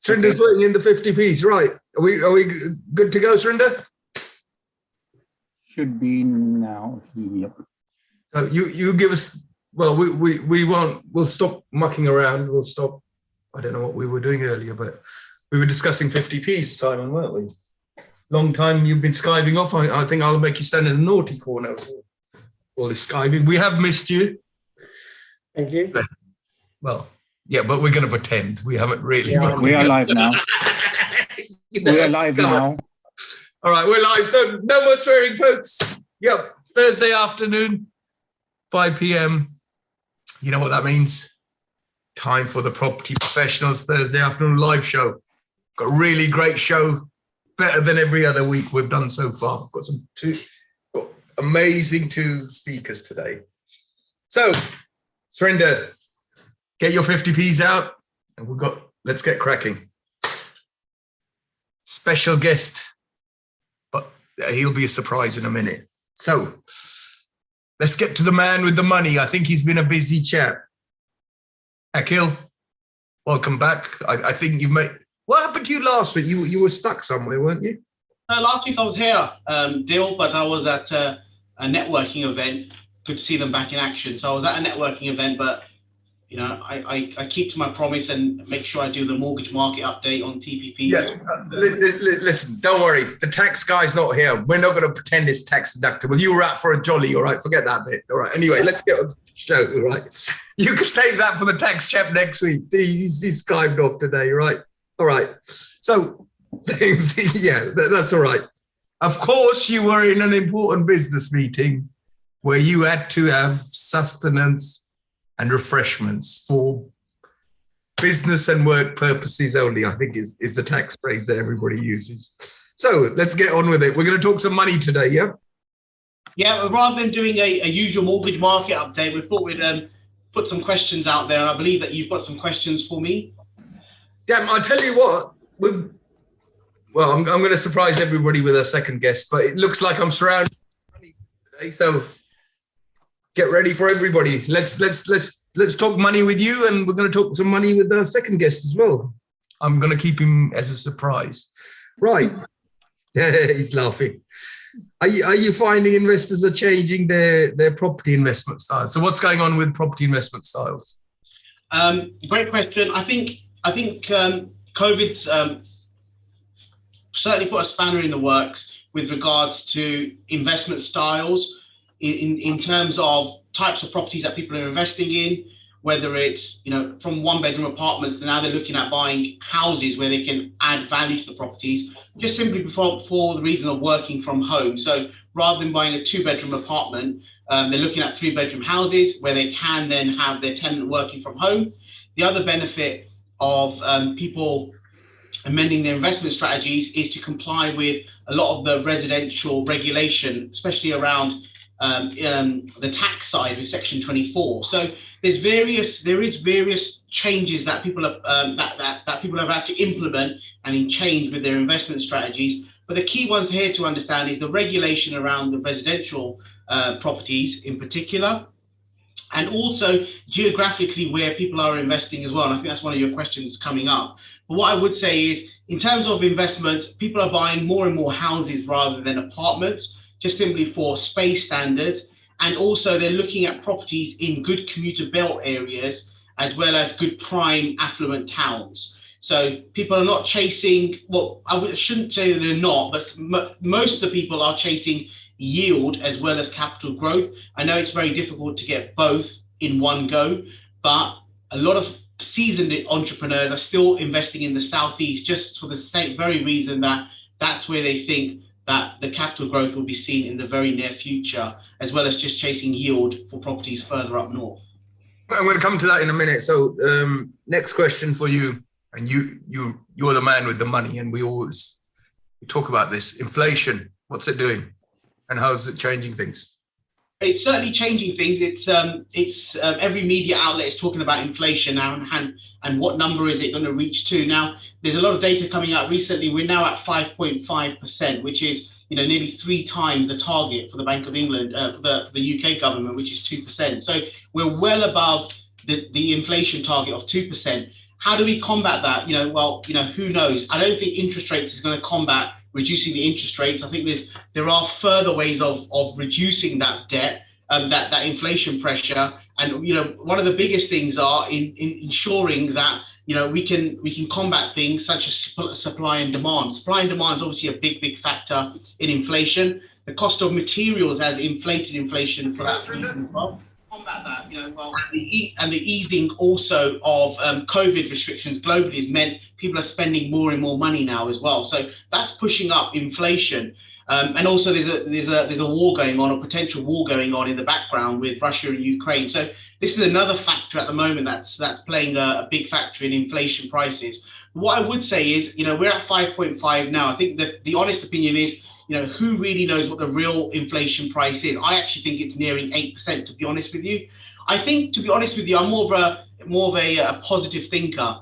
Srinder's putting in the 50p's, right? Are we good to go, Srinder? Should be now. Yep. So you give us. Well, we won't. We'll stop mucking around. We'll stop. I don't know what we were doing earlier, but we were discussing 50p's, Simon, weren't we? Long time you've been skiving off. I think I'll make you stand in the naughty corner. All this skiving. We have missed you. Thank you. Well, yeah, but we're going to pretend we haven't really. Yeah, We are live now. We are live now. All right, we're live. So no more swearing, folks. Yep, Thursday afternoon, 5 p.m. You know what that means? Time for the Property Professionals Thursday afternoon live show. Got a really great show, better than every other week we've done so far. Got amazing two speakers today. So, Surinder, get your 50p's out, and let's get cracking. Special guest, but he'll be a surprise in a minute. So, let's get to the man with the money. I think he's been a busy chap. Akhil, welcome back. I think you made. What happened to you last week? You were stuck somewhere, weren't you? Last week I was here, Dill, but I was at a networking event. Good to see them back in action. So I was at a networking event, but you know, I keep to my promise and make sure I do the mortgage market update on TPP. Yeah, listen, don't worry. The tax guy's not here. We're not going to pretend it's tax deductible. You were out for a jolly, all right? Forget that bit. All right. Anyway, let's get on the show, all right? You can save that for the tax chap next week. He's skived off today, right? All right. So, yeah, that's all right. Of course, you were in an important business meeting where you had to have sustenance and refreshments for business and work purposes only, I think is the tax phrase that everybody uses. So let's get on with it. We're going to talk some money today, yeah? Yeah, rather than doing a usual mortgage market update, we thought we'd put some questions out there. And I believe that you've got some questions for me. Damn, I'll tell you what. I'm going to surprise everybody with a second guest, but it looks like I'm surrounded by money today, so get ready for everybody. Let's talk money with you, and we're going to talk some money with the second guest as well. I'm going to keep him as a surprise. Right. Yeah, he's laughing. Are you finding investors are changing their property investment styles? So what's going on with property investment styles? Great question. I think COVID's certainly put a spanner in the works with regards to investment styles in terms of types of properties that people are investing in, whether it's, you know, from one-bedroom apartments, now they're looking at buying houses where they can add value to the properties, just simply for the reason of working from home. So rather than buying a two-bedroom apartment, they're looking at three-bedroom houses where they can then have their tenant working from home. The other benefit of people amending their investment strategies is to comply with a lot of the residential regulation, especially around the tax side with Section 24. So there is various changes that people have that people have had to implement and change with their investment strategies. But the key ones here to understand is the regulation around the residential properties in particular, and also geographically where people are investing as well. And I think that's one of your questions coming up. But what I would say is, in terms of investments, people are buying more and more houses rather than apartments, just simply for space standards. And also they're looking at properties in good commuter belt areas, as well as good prime affluent towns. So people are not chasing, well, I shouldn't say that they're not, but most of the people are chasing yield as well as capital growth. I know it's very difficult to get both in one go, but a lot of seasoned entrepreneurs are still investing in the Southeast just for the same very reason that that's where they think that the capital growth will be seen in the very near future, as well as just chasing yield for properties further up north. I'm going to come to that in a minute. So next question for you, and you're the man with the money, and we talk about this. Inflation, what's it doing? And how is it changing things? It's certainly changing things. It's every media outlet is talking about inflation now, and what number is it going to reach to? Now, there's a lot of data coming out recently. We're now at 5.5%, which is, you know, nearly 3 times the target for the Bank of England, for the UK government, which is 2%. So we're well above the inflation target of 2%. How do we combat that? Who knows? I don't think interest rates is going to combat reducing the interest rates. I think there are further ways of reducing that debt, that inflation pressure. And one of the biggest things are in ensuring that we can combat things such as supply and demand. Supply and demand is obviously a big factor in inflation. The cost of materials has inflated inflation for that reason as well. Combat that, and the easing also of COVID restrictions globally has meant people are spending more and more money now as well. So that's pushing up inflation. And also there's a war going on, a potential war going on in the background with Russia and Ukraine. So this is another factor at the moment that's playing a big factor in inflation prices. What I would say is, we're at 5.5 now. I think that the honest opinion is, who really knows what the real inflation price is? I actually think it's nearing 8%, to be honest with you. I think, to be honest with you, I'm more of a positive thinker.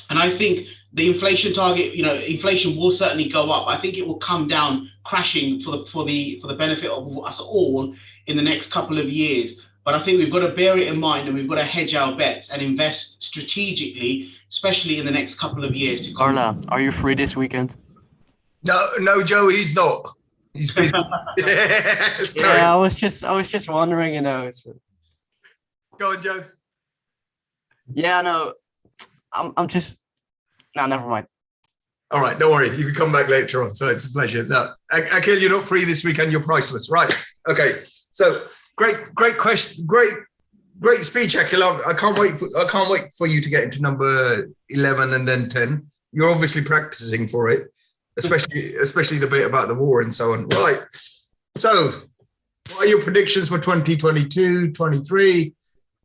And I think the inflation target, inflation will certainly go up. I think it will come down crashing for the benefit of us all in the next couple of years. But I think we've got to bear it in mind, and we've got to hedge our bets and invest strategically, especially in the next couple of years to come. Carla, are you free this weekend? No, Joe, he's not. He's busy. Sorry. Yeah, I was just wondering, So. Go on, Joe. Yeah, no, I'm just. No, never mind. All right, don't worry. You can come back later on. So it's a pleasure. No, Akhil, you're not free this weekend. You're priceless. Right. Okay. So great question. Great speech, Akhil. I can't wait for you to get into number 11 and then 10. You're obviously practicing for it, especially the bit about the war and so on. Right. So what are your predictions for 2022, 23?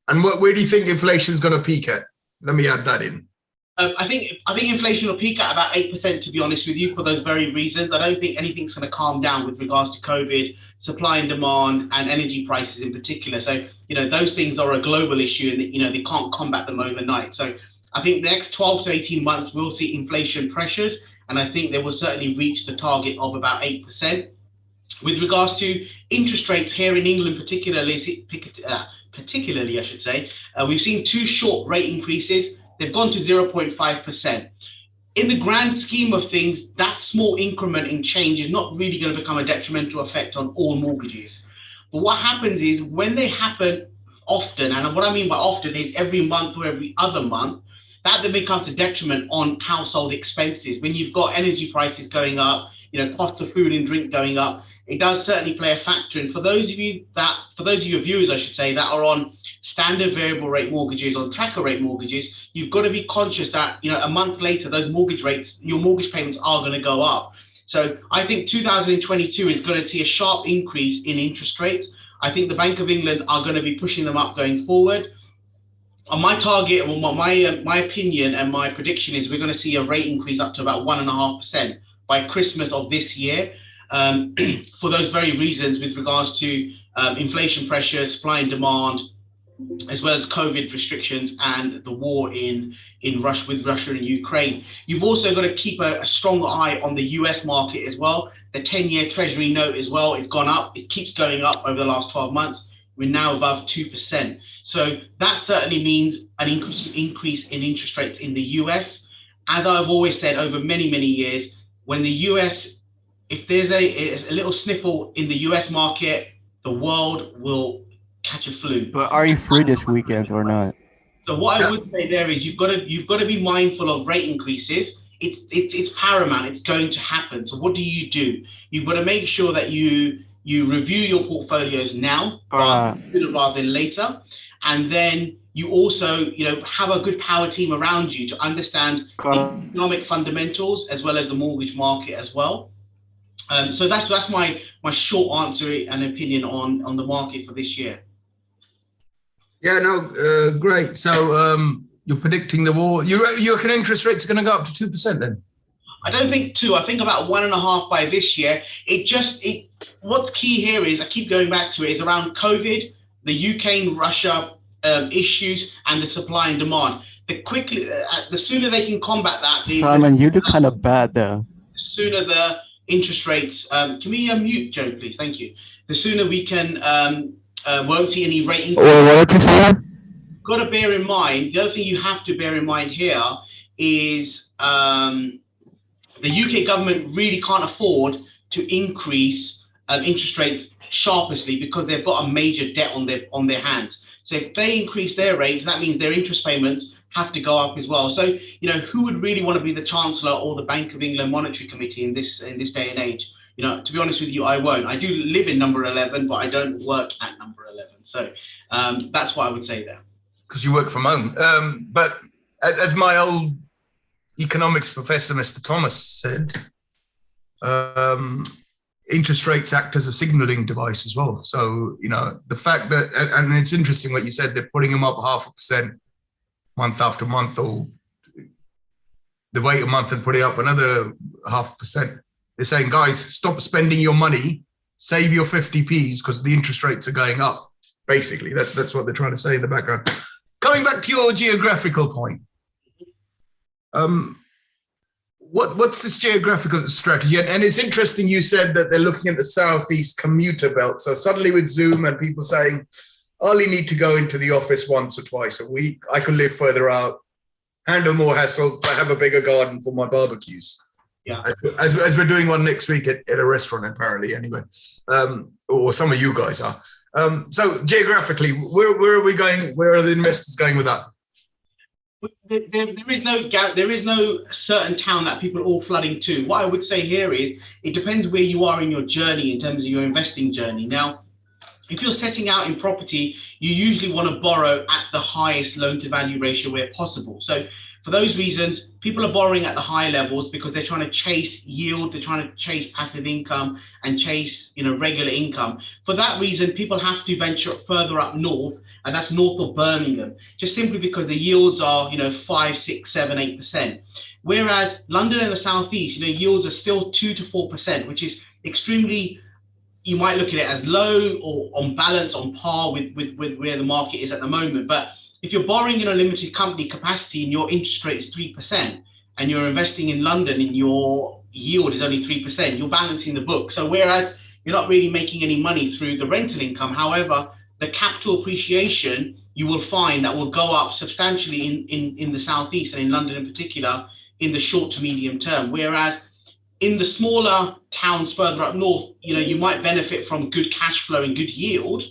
And where do you think inflation is going to peak at? Let me add that in. I think inflation will peak at about 8%, to be honest with you, for those very reasons. I don't think anything's going to calm down with regards to COVID, supply and demand, and energy prices in particular. So, those things are a global issue, and, they can't combat them overnight. So I think the next 12 to 18 months, we'll see inflation pressures, and I think they will certainly reach the target of about 8%. With regards to interest rates here in England, particularly, I should say, we've seen 2 short rate increases. They've gone to 0.5%. In the grand scheme of things, that small increment in change is not really going to become a detrimental effect on all mortgages. But what happens is when they happen often, and what I mean by often is every month or every other month, that then becomes a detriment on household expenses. When you've got energy prices going up, cost of food and drink going up, it does certainly play a factor. And for those of you viewers, I should say, that are on standard variable rate mortgages, on tracker rate mortgages, you've got to be conscious that, a month later, those mortgage rates, your mortgage payments are going to go up. So I think 2022 is going to see a sharp increase in interest rates. I think the Bank of England are going to be pushing them up going forward. On my target, or my opinion and my prediction is we're going to see a rate increase up to about 1.5% by Christmas of this year. For those very reasons, with regards to inflation pressure, supply and demand, as well as COVID restrictions and the war in Russia with Russia and Ukraine. You've also got to keep a strong eye on the US market as well. The 10-year Treasury note as well, it's gone up. It keeps going up over the last 12 months. We're now above 2%. So that certainly means an increase in interest rates in the US. As I've always said over many, many years, when the US, if there's a little sniffle in the US market, the world will catch a flu. But are you free this weekend or not? So what I would say there is you've got to be mindful of rate increases. It's paramount. It's going to happen. So what do? You've got to make sure that you review your portfolios now rather than later, and then you also have a good power team around you to understand economic fundamentals as well as the mortgage market as well. So that's my short answer and opinion on the market for this year. Yeah, no, great. So you're predicting the war. You reckon interest rates are going to go up to 2% then? I don't think 2. I think about 1.5 by this year. What's key here is, I keep going back to it, is around COVID, the Ukraine, Russia issues, and the supply and demand. The sooner they can combat that. Simon, you look kind of bad though. The sooner the interest rates. Can we unmute Joe, please? Thank you. The sooner we can won't see any rate increase. What did you say? got to bear in mind, the other thing you have to bear in mind here is the UK government really can't afford to increase interest rates sharply because they've got a major debt on their hands. So if they increase their rates, that means their interest payments have to go up as well. So, who would really want to be the Chancellor or the Bank of England Monetary Committee in this day and age? To be honest with you, I won't. I do live in number 11, but I don't work at number 11. So that's what I would say there. Because you work from home. But as my old economics professor, Mr. Thomas, said, interest rates act as a signaling device as well. So, the fact that, and it's interesting what you said, they're putting them up 0.5% month after month, or they wait a month and put it up another 0.5%. They're saying, guys, stop spending your money, save your 50p's because the interest rates are going up. Basically, that's what they're trying to say in the background. Coming back to your geographical point, what's this geographical strategy? And it's interesting you said that they're looking at the southeast commuter belt. So suddenly with Zoom and people saying, I only need to go into the office once or twice a week. I can live further out, handle more hassle, but have a bigger garden for my barbecues. Yeah. As we're doing one next week at a restaurant, apparently, anyway. Or some of you guys are. So geographically, where are we going? Where are the investors going with that? There is no certain town that people are all flooding to. What I would say here is it depends where you are in your journey in terms of your investing journey. Now, if you're setting out in property, you usually want to borrow at the highest loan to value ratio where possible. So for those reasons, people are borrowing at the high levels because they're trying to chase yield, they're trying to chase passive income and chase, regular income. For that reason, people have to venture further up north, and that's north of Birmingham, just simply because the yields are, 5, 6, 7, 8%. Whereas London and the southeast, yields are still 2 to 4%, which is extremely, you might look at it as low or on balance, on par with where the market is at the moment. But if you're borrowing in a limited company capacity and your interest rate is 3%, and you're investing in London and your yield is only 3%, you're balancing the book. So whereas you're not really making any money through the rental income, however, the capital appreciation you will find that will go up substantially in the southeast and in London in particular in the short to medium term. Whereas in the smaller towns further up north, you might benefit from good cash flow and good yield,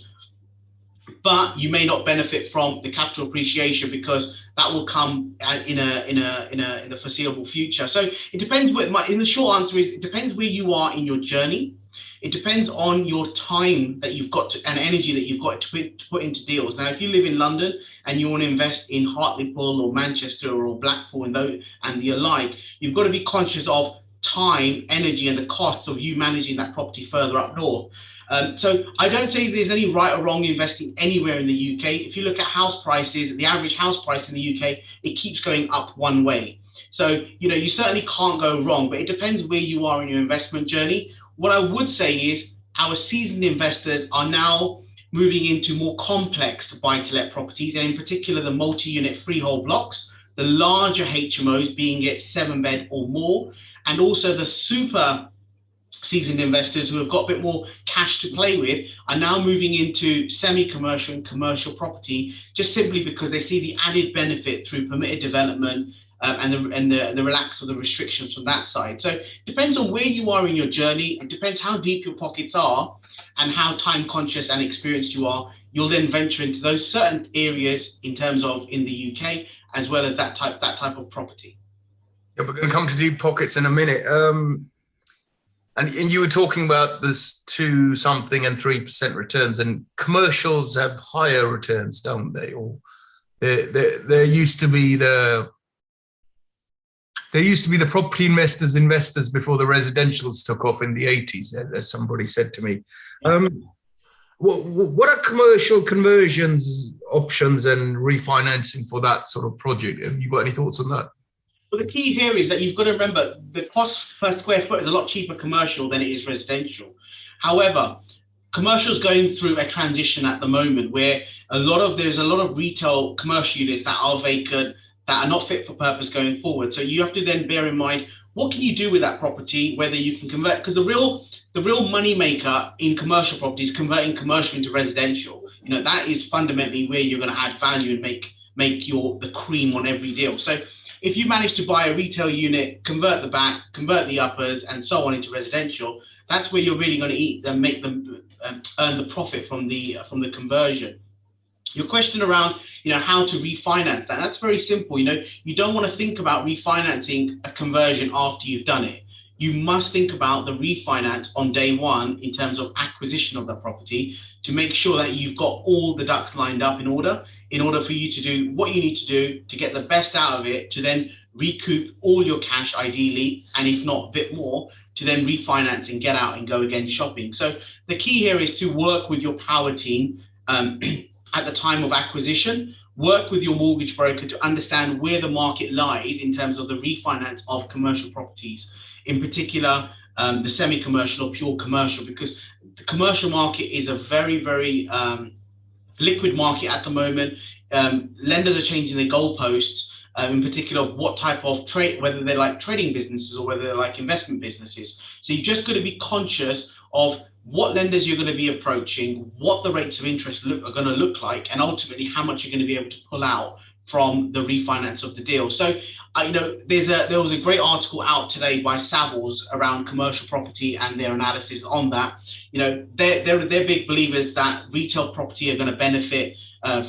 but you may not benefit from the capital appreciation because that will come in the foreseeable future. So it depends. In the short answer is it depends where you are in your journey. It depends on your time that you've got and energy that you've got to put into deals. Now, if you live in London and you want to invest in Hartlepool or Manchester or Blackpool and the alike, you've got to be conscious of time, energy, and the costs of you managing that property further up north. So I don't say there's any right or wrong investing anywhere in the UK. If you look at house prices, the average house price in the UK, it keeps going up one way. So, you certainly can't go wrong, but it depends where you are in your investment journey. What I would say is our seasoned investors are now moving into more complex buy-to-let properties, and in particular, the multi-unit freehold blocks, the larger HMOs being it 7-bed or more, and also the super seasoned investors who have got a bit more cash to play with are now moving into semi-commercial and commercial property, just simply because they see the added benefit through permitted development and the relax of the restrictions from that side. So it depends on where you are in your journey. It depends how deep your pockets are and how time conscious and experienced you are. You'll then venture into those certain areas in terms of in the UK, as well as that type of property. Yeah, we're going to come to deep pockets in a minute. And you were talking about this 2-something and 3% returns, and commercials have higher returns, don't they? Or there used to be the property investors before the residentials took off in the 80s, as somebody said to me. What are commercial conversions options and refinancing for that sort of project? Have you got any thoughts on that? Well, the key here is that you've got to remember the cost per square foot is a lot cheaper commercial than it is residential. However, commercial is going through a transition at the moment where there's a lot of retail commercial units that are vacant, that are not fit for purpose going forward. So you have to then bear in mind, what can you do with that property, whether you can convert, because the real money maker in commercial property is converting commercial into residential. that is fundamentally where you're going to add value and make the cream on every deal. So if you manage to buy a retail unit, convert the back, convert the uppers, and so on into residential, that's where you're really going to eat and make them earn the profit from the conversion. Your question around, how to refinance that's very simple. You don't want to think about refinancing a conversion after you've done it. You must think about the refinance on day one in terms of acquisition of that property to make sure that you've got all the ducks lined up in order for you to do what you need to do to get the best out of it, to then recoup all your cash ideally, and if not a bit more, to then refinance and get out and go again shopping. So the key here is to work with your power team at the time of acquisition, work with your mortgage broker to understand where the market lies in terms of the refinance of commercial properties, in particular the semi-commercial or pure commercial, because the commercial market is a very, very liquid market at the moment. Lenders are changing their goalposts, in particular what type of trade, whether they're like trading businesses or whether they're like investment businesses. So you've just got to be conscious of what lenders you're going to be approaching, what the rates of interest are going to look like, and ultimately how much you're going to be able to pull out from the refinance of the deal. So, there was a great article out today by Savills around commercial property and their analysis on that. They're big believers that retail property are going to benefit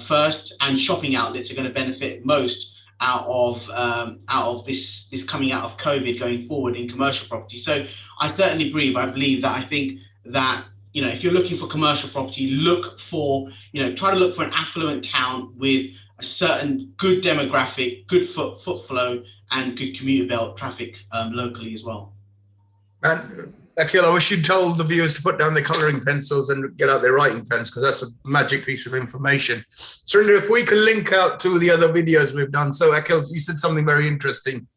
first, and shopping outlets are going to benefit most out of this coming out of COVID going forward in commercial property. So I certainly believe that. I think that if you're looking for commercial property, try to look for an affluent town with a certain good demographic, good foot flow, and good commuter belt traffic locally as well. And Akhil, I wish you'd told the viewers to put down their colouring pencils and get out their writing pens, because that's a magic piece of information. Surinder, if we can link out to the other videos we've done. So Akhil, you said something very interesting.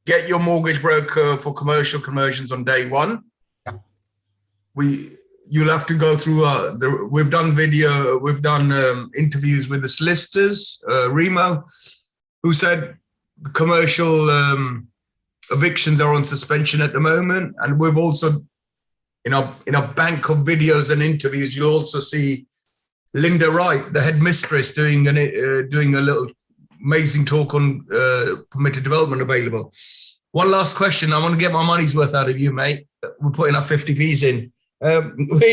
Get your mortgage broker for commercial conversions on day one. You'll have to go through, we've done interviews with the solicitors, Remo, who said commercial evictions are on suspension at the moment. And we've also, in our bank of videos and interviews, you'll also see Linda Wright, the headmistress, doing a little amazing talk on permitted development available. One last question. I want to get my money's worth out of you, mate. We're putting our 50p's in. Where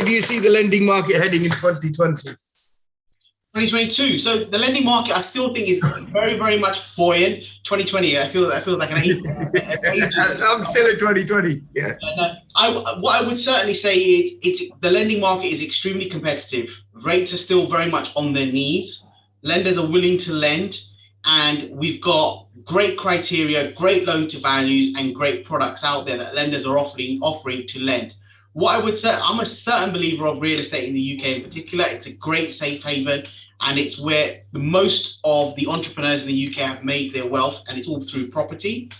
do you see the lending market heading in 2020? 2022. So the lending market, I still think is very, very much buoyant. 2020, I feel like an age. I'm still in 2020. Yeah. What I would certainly say is the lending market is extremely competitive. Rates are still very much on their knees. Lenders are willing to lend, and we've got great criteria, great loan to values, and great products out there that lenders are offering to lend. What I would say, I'm a certain believer of real estate in the UK in particular. It's a great safe haven, and it's where the most of the entrepreneurs in the UK have made their wealth, and it's all through property.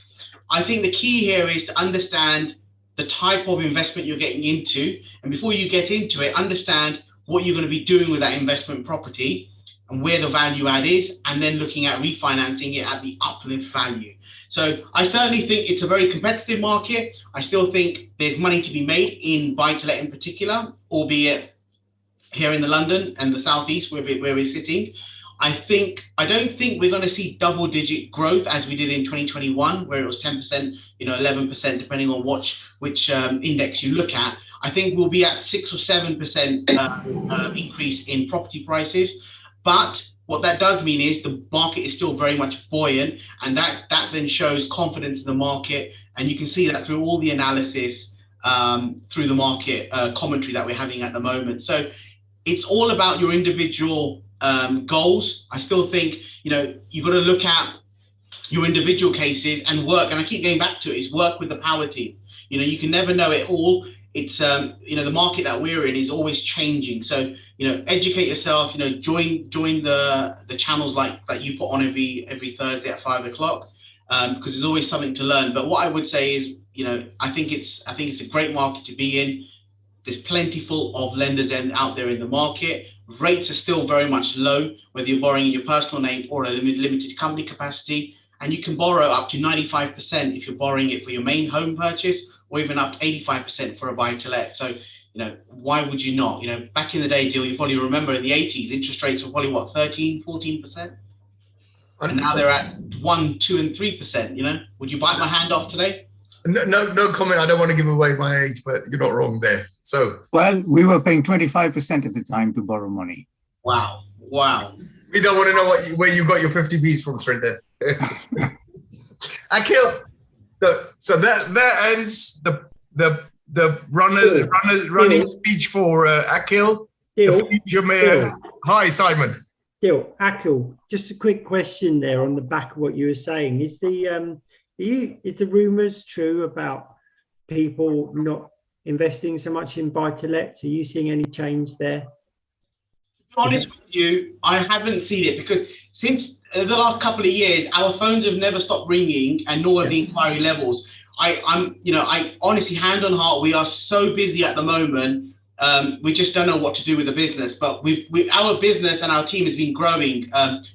I think the key here is to understand the type of investment you're getting into, and before you get into it, understand what you're going to be doing with that investment property and where the value add is, and then looking at refinancing it at the uplift value. So I certainly think it's a very competitive market. I still think there's money to be made in buy-to-let in particular, albeit here in the London and the Southeast where we're sitting. I don't think we're going to see double-digit growth as we did in 2021, where it was 10%, 11%, depending on which index you look at. I think we'll be at 6 or 7% increase in property prices, but what that does mean is the market is still very much buoyant, and that then shows confidence in the market. And you can see that through all the analysis, through the market commentary that we're having at the moment. So it's all about your individual goals. I still think, you've got to look at your individual cases and work. And I keep going back to it, is work with the power team. You can never know it all. It's, the market that we're in is always changing. So, educate yourself, join the channels that you put on every Thursday at 5 o'clock, because there's always something to learn. But what I would say is, I think it's a great market to be in. There's plentiful of lenders out there in the market. Rates are still very much low, whether you're borrowing in your personal name or a limited company capacity. And you can borrow up to 95% if you're borrowing it for your main home purchase, or even up to 85% for a buy-to-let. So why would you not? Back in the day, Deal, you probably remember in the 80s, interest rates were probably 13, 14%. And now they're at 1, 2, and 3%. Would you bite my hand off today? No comment. I don't want to give away my age, but you're not wrong there. So, well, we were paying 25% at the time to borrow money. Wow. We don't want to know where you got your 50p's from, Surinder. Akhil, so that ends the running speech for Akhil, the future mayor. Hi, Simon. Still, Akhil, just a quick question there on the back of what you were saying. Is the rumours true about people not investing so much in buy-to-lets? Are you seeing any change there? To be honest with you, I haven't seen it because since the last couple of years, our phones have never stopped ringing, and nor have the inquiry levels. I honestly, hand on heart, we are so busy at the moment. We just don't know what to do with the business. But our business and our team has been growing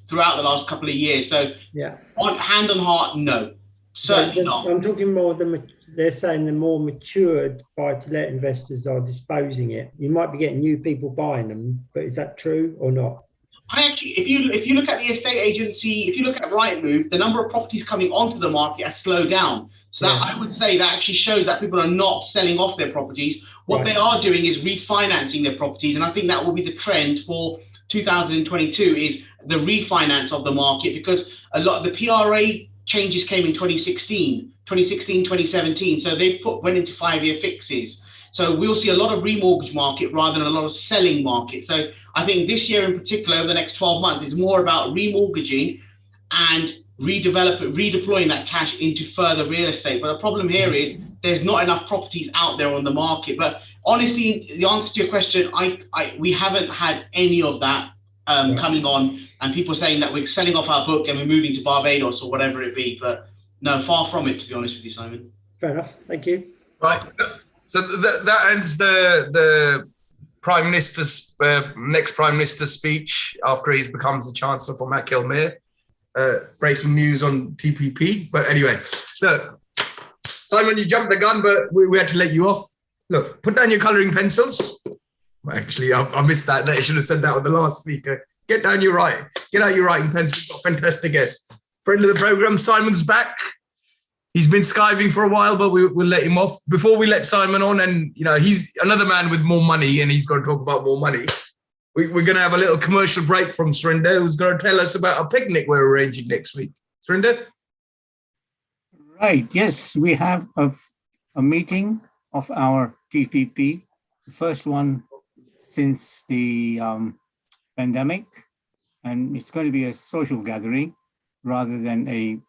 throughout the last couple of years. So, on hand on heart, no, certainly not. I'm talking more they're saying the more matured buy-to-let investors are disposing it. You might be getting new people buying them, but is that true or not? If you look at the estate agency, if you look at Rightmove, the number of properties coming onto the market has slowed down. So that I would say that actually shows that people are not selling off their properties. What they are doing is refinancing their properties. And I think that will be the trend for 2022 is the refinance of the market, because a lot of the PRA changes came in 2016, 2017. So they went into 5-year fixes. So we'll see a lot of remortgage market rather than a lot of selling market. So I think this year in particular, over the next 12 months, is more about remortgaging and redeploying that cash into further real estate. But the problem here is there's not enough properties out there on the market. But honestly, the answer to your question, we haven't had any of that coming on, and people saying that we're selling off our book and we're moving to Barbados or whatever it be. But no, far from it, to be honest with you, Simon. Fair enough. Thank you. Right. So that ends the Prime Minister's next Prime Minister's speech after he becomes the Chancellor for Akhil Mir. Breaking news on TPP. But anyway, look, Simon, you jumped the gun, but we had to let you off. Look, put down your colouring pencils. Well, actually, I missed that. I should have said that on the last speaker. Get out your writing pens. We've got fantastic guests. Friend of the programme, Simon's back. He's been skiving for a while, but we'll let him off. Before we let Simon on, and he's another man with more money, and he's going to talk about more money. We're going to have a little commercial break from Surinder, who's going to tell us about a picnic we're arranging next week. Surinder? Right, yes, we have a meeting of our TPP, the first one since the pandemic, and it's going to be a social gathering rather than a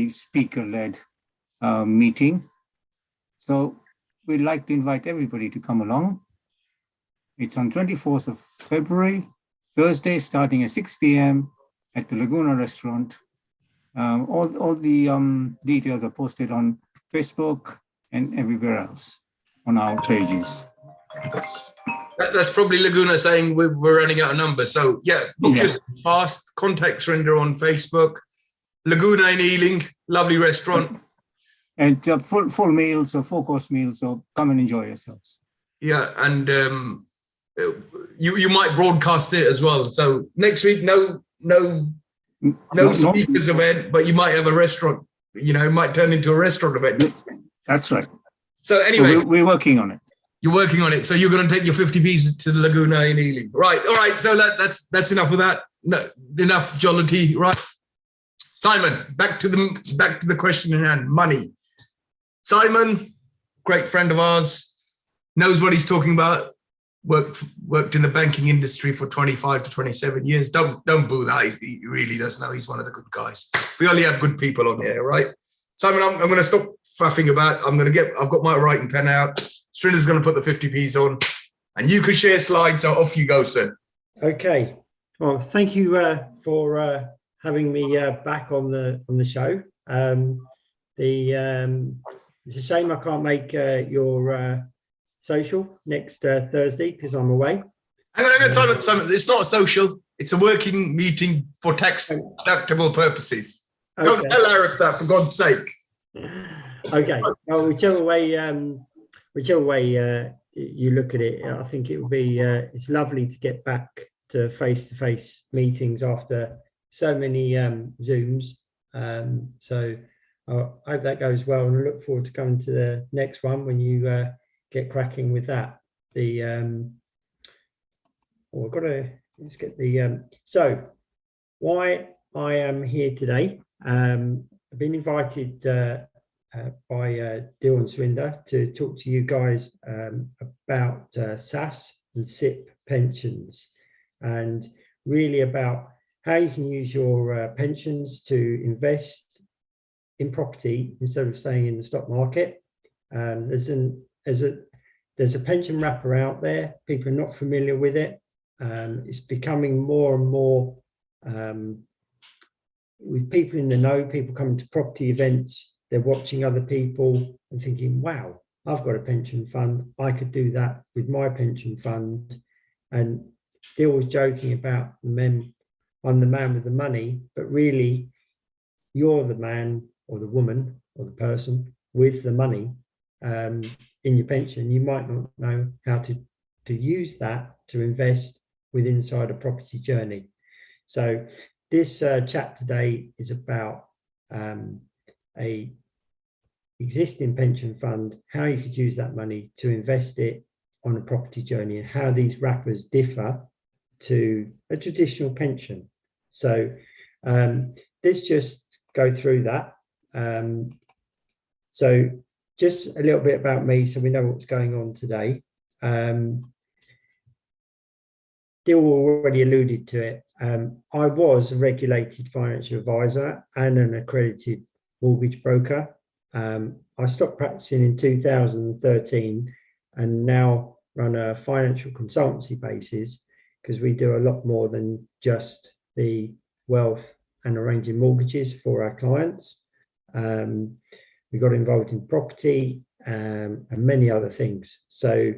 speaker-led meeting. So we'd like to invite everybody to come along. It's on 24th of February, Thursday, starting at 6 p.m. at the Laguna Restaurant. All the details are posted on Facebook and everywhere else on our pages. That's probably Laguna saying we're running out of numbers. So book us fast. Contact Surinder on Facebook. Laguna in Ealing, lovely restaurant. And full meals or 4-course meals, so come and enjoy yourselves. Yeah, and you might broadcast it as well. So next week, no speakers event, but you might have a restaurant. It might turn into a restaurant event. That's right. So anyway, we're working on it. You're working on it. So you're going to take your 50p's to the Laguna in Ealing. Right. All right. So that's enough of that. No, enough jollity. Right. Simon, back to the question in hand. Money. Simon, great friend of ours, knows what he's talking about. Worked in the banking industry for 25 to 27 years. Don't boo that. He really does know. He's one of the good guys. We only have good people on here, right? Simon, I'm going to stop faffing about. I've got my writing pen out. Surinder's going to put the 50p's on, and you can share slides. So off you go, sir. Okay. Well, thank you for having me back on the show. It's a shame I can't make your social next Thursday because I'm away. Hang on, Simon. It's not a social. It's a working meeting for tax deductible purposes. Okay. Don't tell Arif that, for God's sake. Okay. Well, whichever way whichever way you look at it, I think it will be, it's lovely to get back to face-to-face meetings after so many Zooms. So I hope that goes well, and I look forward to coming to the next one when you get cracking with that. I've got to, let's get the, so why I am here today, I've been invited by Dill and Surinder to talk to you guys about SAS and SIP pensions, and really about how you can use your pensions to invest in property instead of staying in the stock market. There's a pension wrapper out there. People are not familiar with it. It's becoming more and more with people in the know, people coming to property events, they're watching other people and thinking, wow, I've got a pension fund. I could do that with my pension fund. And Dill was joking about I'm the man with the money, but really you're the man or the woman or the person with the money in your pension. You might not know how to use that to invest with inside a property journey. So this chat today is about a existing pension fund, how you could use that money to invest it on a property journey, and how these wrappers differ to a traditional pension. So let's just go through that. So just a little bit about me so we know what's going on today. Dill already alluded to it. I was a regulated financial advisor and an accredited mortgage broker. I stopped practicing in 2013 and now run a financial consultancy basis because we do a lot more than just the wealth and arranging mortgages for our clients. We got involved in property and many other things. So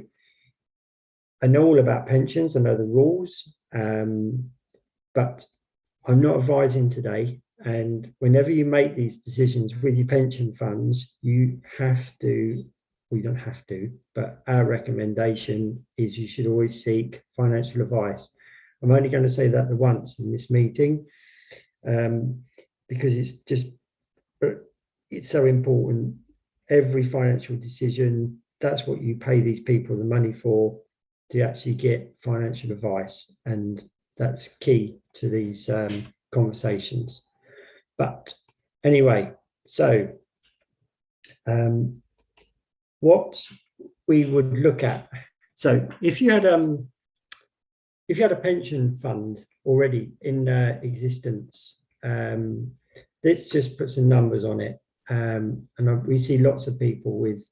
I know all about pensions, I know the rules, but I'm not advising today. And whenever you make these decisions with your pension funds, you have to, well, you don't have to, but our recommendation is you should always seek financial advice. I'm only going to say that the once in this meeting, because it's so important. Every financial decision, that's what you pay these people the money for, to actually get financial advice. And that's key to these conversations. But anyway, so what we would look at, so if you had a pension fund already in existence, let's just put some numbers on it. And we see lots of people with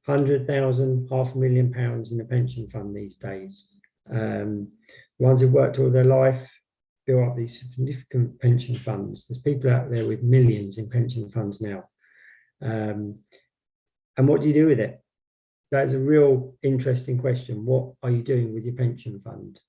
100,000, £500,000 in a pension fund these days. The ones who've worked all their life build up these significant pension funds. There's people out there with millions in pension funds now. And what do you do with it? That is a real interesting question. What are you doing with your pension fund?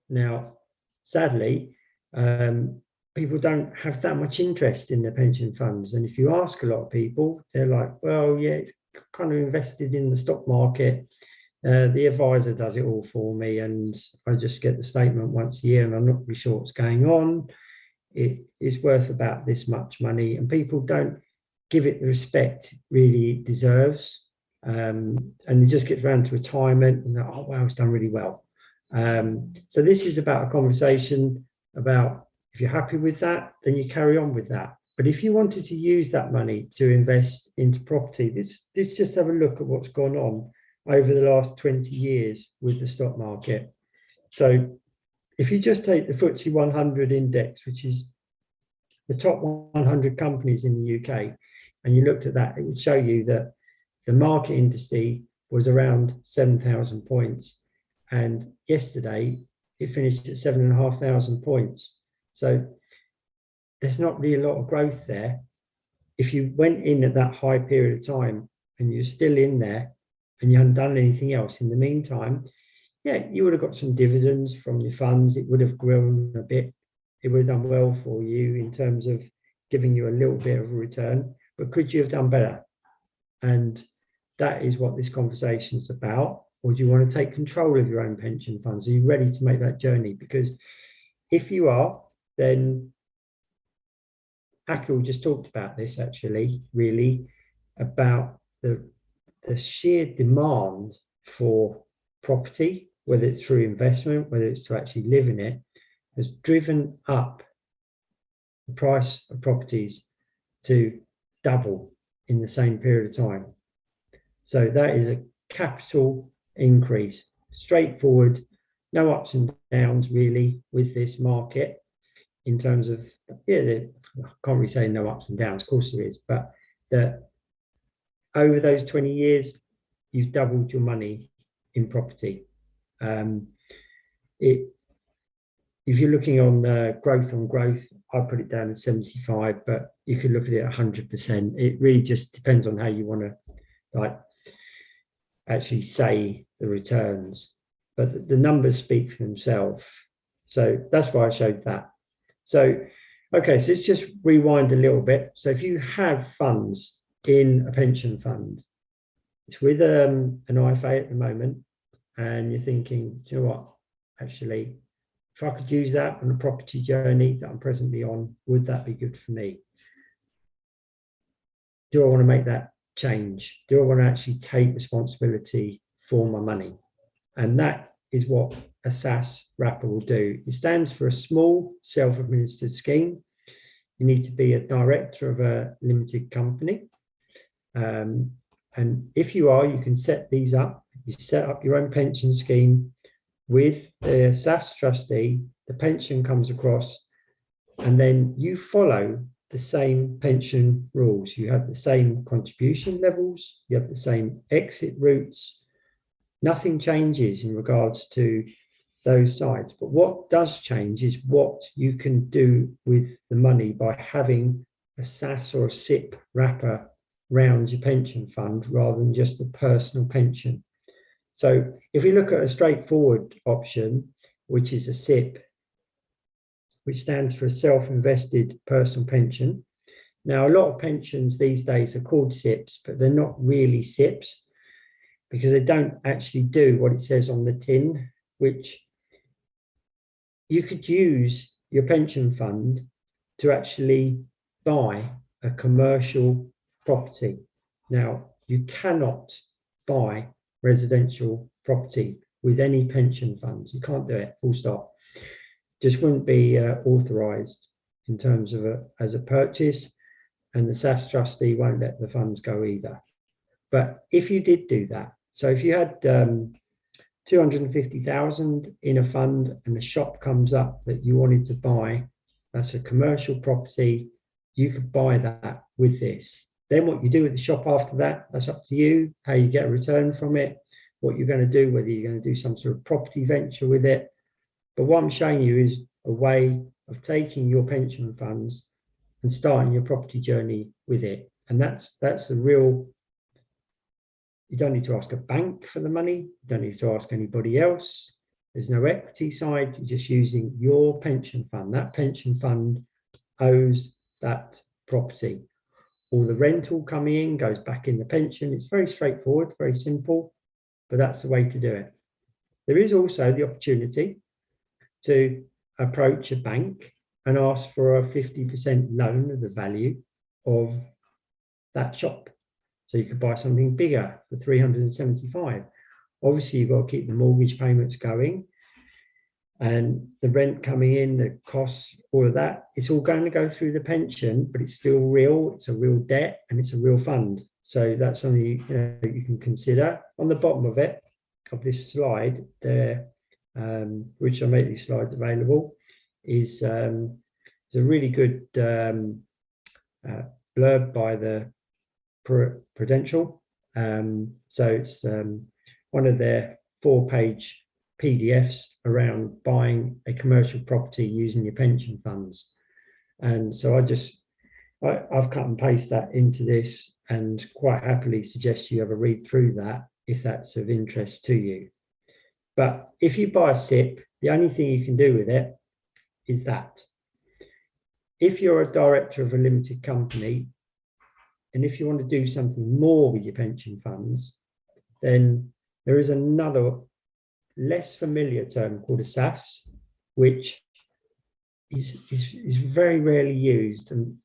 Now, sadly, people don't have that much interest in their pension funds. And if you ask a lot of people, they're like, well, yeah, it's kind of invested in the stock market. The advisor does it all for me, and I just get the statement once a year and I'm not really sure what's going on. It is worth about this much money, and people don't give it the respect really it deserves. And it just gets around to retirement and oh wow, it's done really well. So this is about a conversation about, if you're happy with that, then you carry on with that. But if you wanted to use that money to invest into property, let's just have a look at what's gone on over the last 20 years with the stock market. So if you just take the FTSE 100 index, which is the top 100 companies in the UK, and you looked at that, it would show you that the market indice was around 7,000 points. And yesterday it finished at 7,500 points. So there's not really a lot of growth there. If you went in at that high period of time and you're still in there and you haven't done anything else in the meantime, yeah, you would have got some dividends from your funds. It would have grown a bit. It would have done well for you in terms of giving you a little bit of a return, but could you have done better? And that is what this conversation is about? Or do you want to take control of your own pension funds? Are you ready to make that journey? Because if you are, then Akhil just talked about this actually, really, about the sheer demand for property, whether it's through investment, whether it's to actually live in it, has driven up the price of properties to double in the same period of time. So that is a capital increase, straightforward, no ups and downs really with this market in terms of, I can't really say no ups and downs, of course there is, but that over those 20 years, you've doubled your money in property. If you're looking on growth, I put it down at 75, but you could look at it 100%. It really just depends on how you want to actually say the returns, but the numbers speak for themselves. So that's why I showed that. So, okay, so let's just rewind a little bit. So if you have funds in a pension fund, it's with an IFA at the moment, and you're thinking, do you know what, actually, if I could use that on a property journey that I'm presently on, would that be good for me? Do I want to make that change? Do I want to actually take responsibility for my money? And that is what a SAS wrapper will do. It stands for a small self-administered scheme. You need to be a director of a limited company. And if you are, you can set these up. You set up your own pension scheme with the SAS trustee, the pension comes across, and then you follow the same pension rules. You have the same contribution levels, you have the same exit routes. Nothing changes in regards to those sides. But what does change is what you can do with the money by having a SAS or a SIP wrapper around your pension fund rather than just a personal pension. So if we look at a straightforward option, which is a SIP, which stands for a self-invested personal pension. Now, a lot of pensions these days are called SIPs, but they're not really SIPs because they don't actually do what it says on the tin, which you could use your pension fund to actually buy a commercial property. Now, you cannot buy residential property with any pension funds. You can't do it, full stop. Just wouldn't be authorised in terms of as a purchase, and the SAS trustee won't let the funds go either. But if you did do that, so if you had 250,000 in a fund and the shop comes up that you wanted to buy, that's a commercial property, you could buy that with this. Then what you do with the shop after that, that's up to you, how you get a return from it, what you're going to do, whether you're going to do some sort of property venture with it. But what I'm showing you is a way of taking your pension funds and starting your property journey with it. And that's the real, you don't need to ask a bank for the money, you don't need to ask anybody else. There's no equity side, you're just using your pension fund. That pension fund owes that property. All the rental coming in goes back in the pension. It's very straightforward, very simple, but that's the way to do it. There is also the opportunity to approach a bank and ask for a 50% loan of the value of that shop. So you could buy something bigger for 375. Obviously, you've got to keep the mortgage payments going and the rent coming in, the costs, all of that. It's all going to go through the pension, but it's still real. It's a real debt and it's a real fund. So that's something you can consider. On the bottom of it, of this slide there, which I make these slides available, is a really good blurb by the Prudential. So it's one of their 4-page PDFs around buying a commercial property using your pension funds. And so I've cut and pasted that into this and quite happily suggest you have a read through that if that's of interest to you. But if you buy a SIP, the only thing you can do with it is that. If you're a director of a limited company, And if you want to do something more with your pension funds, then there is another less familiar term called a SAS, which is very rarely used, and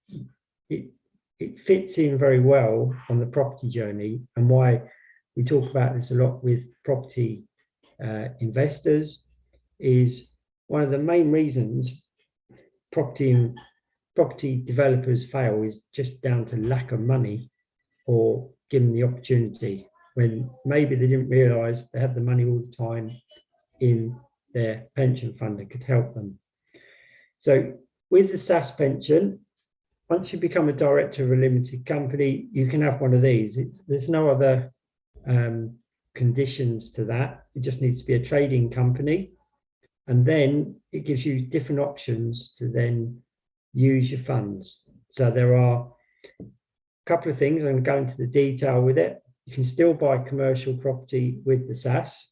it fits in very well on the property journey, and why we talk about this a lot with property investors is one of the main reasons property developers fail is just down to lack of money or given the opportunity, when maybe they didn't realize they had the money all the time in their pension fund that could help them. So with the SAS pension, once you become a director of a limited company, you can have one of these. There's no other conditions to that. It just needs to be a trading company. And then it gives you different options to then use your funds. So there are a couple of things. I'm going to go into the detail with it. You can still buy commercial property with the SAS,